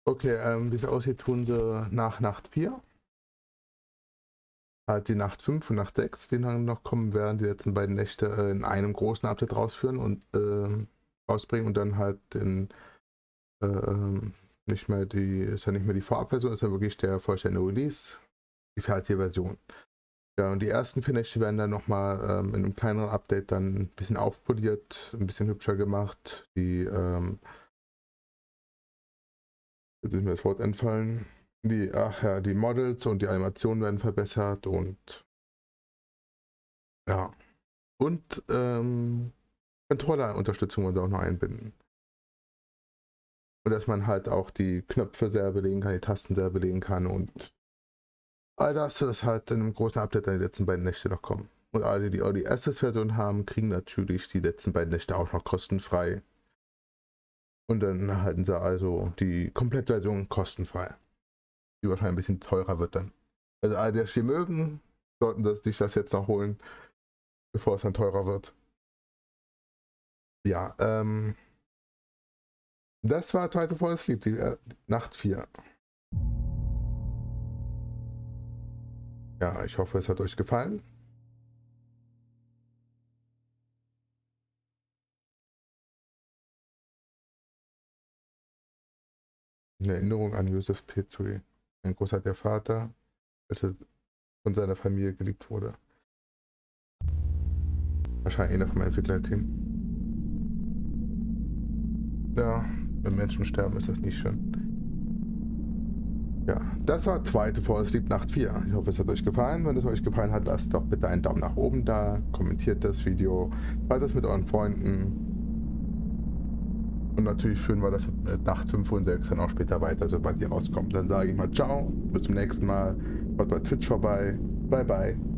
Okay, wie es aussieht, tun sie nach Nacht 4. Halt die Nacht 5 und Nacht 6, die dann noch kommen werden, die letzten beiden Nächte in einem großen Update rausführen und rausbringen und dann halt den nicht mehr die, ist ja nicht mehr die Vorabversion, ist ja wirklich der vollständige Release, die fertige Version. Ja, und die ersten 4 Nächte werden dann nochmal in einem kleineren Update dann ein bisschen aufpoliert, ein bisschen hübscher gemacht, die wird mir das Wort entfallen. Die Models und die Animationen werden verbessert und ja. Und Controller-Unterstützung wollen sie auch noch einbinden. Und dass man halt auch die Knöpfe selber belegen kann, die Tasten selber belegen kann und all das halt in einem großen Update dann die letzten beiden Nächte noch kommen. Und alle, die Early Access Version haben, kriegen natürlich die letzten beiden Nächte auch noch kostenfrei. Und dann erhalten sie also die Komplettversion kostenfrei. Die wahrscheinlich ein bisschen teurer wird dann. Also alle, die das Spiel mögen, sollten sich das jetzt noch holen, bevor es dann teurer wird. Ja, das war Try to Fall Asleep, die Nacht 4. Ja, ich hoffe, es hat euch gefallen. Eine Erinnerung an Joseph Petrie, ein großartiger Vater, welcher von seiner Familie geliebt wurde. Wahrscheinlich einer vom Entwicklerteam. Ja, wenn Menschen sterben, ist das nicht schön. Ja, das war Try to Fall Asleep Nacht 4. Ich hoffe, es hat euch gefallen. Wenn es euch gefallen hat, lasst doch bitte einen Daumen nach oben da, kommentiert das Video, teilt das mit euren Freunden. Und natürlich führen wir das mit Nacht 5 und 6 dann auch später weiter, sobald die rauskommt. Dann sage ich mal ciao, bis zum nächsten Mal. Schaut bei Twitch vorbei. Bye bye.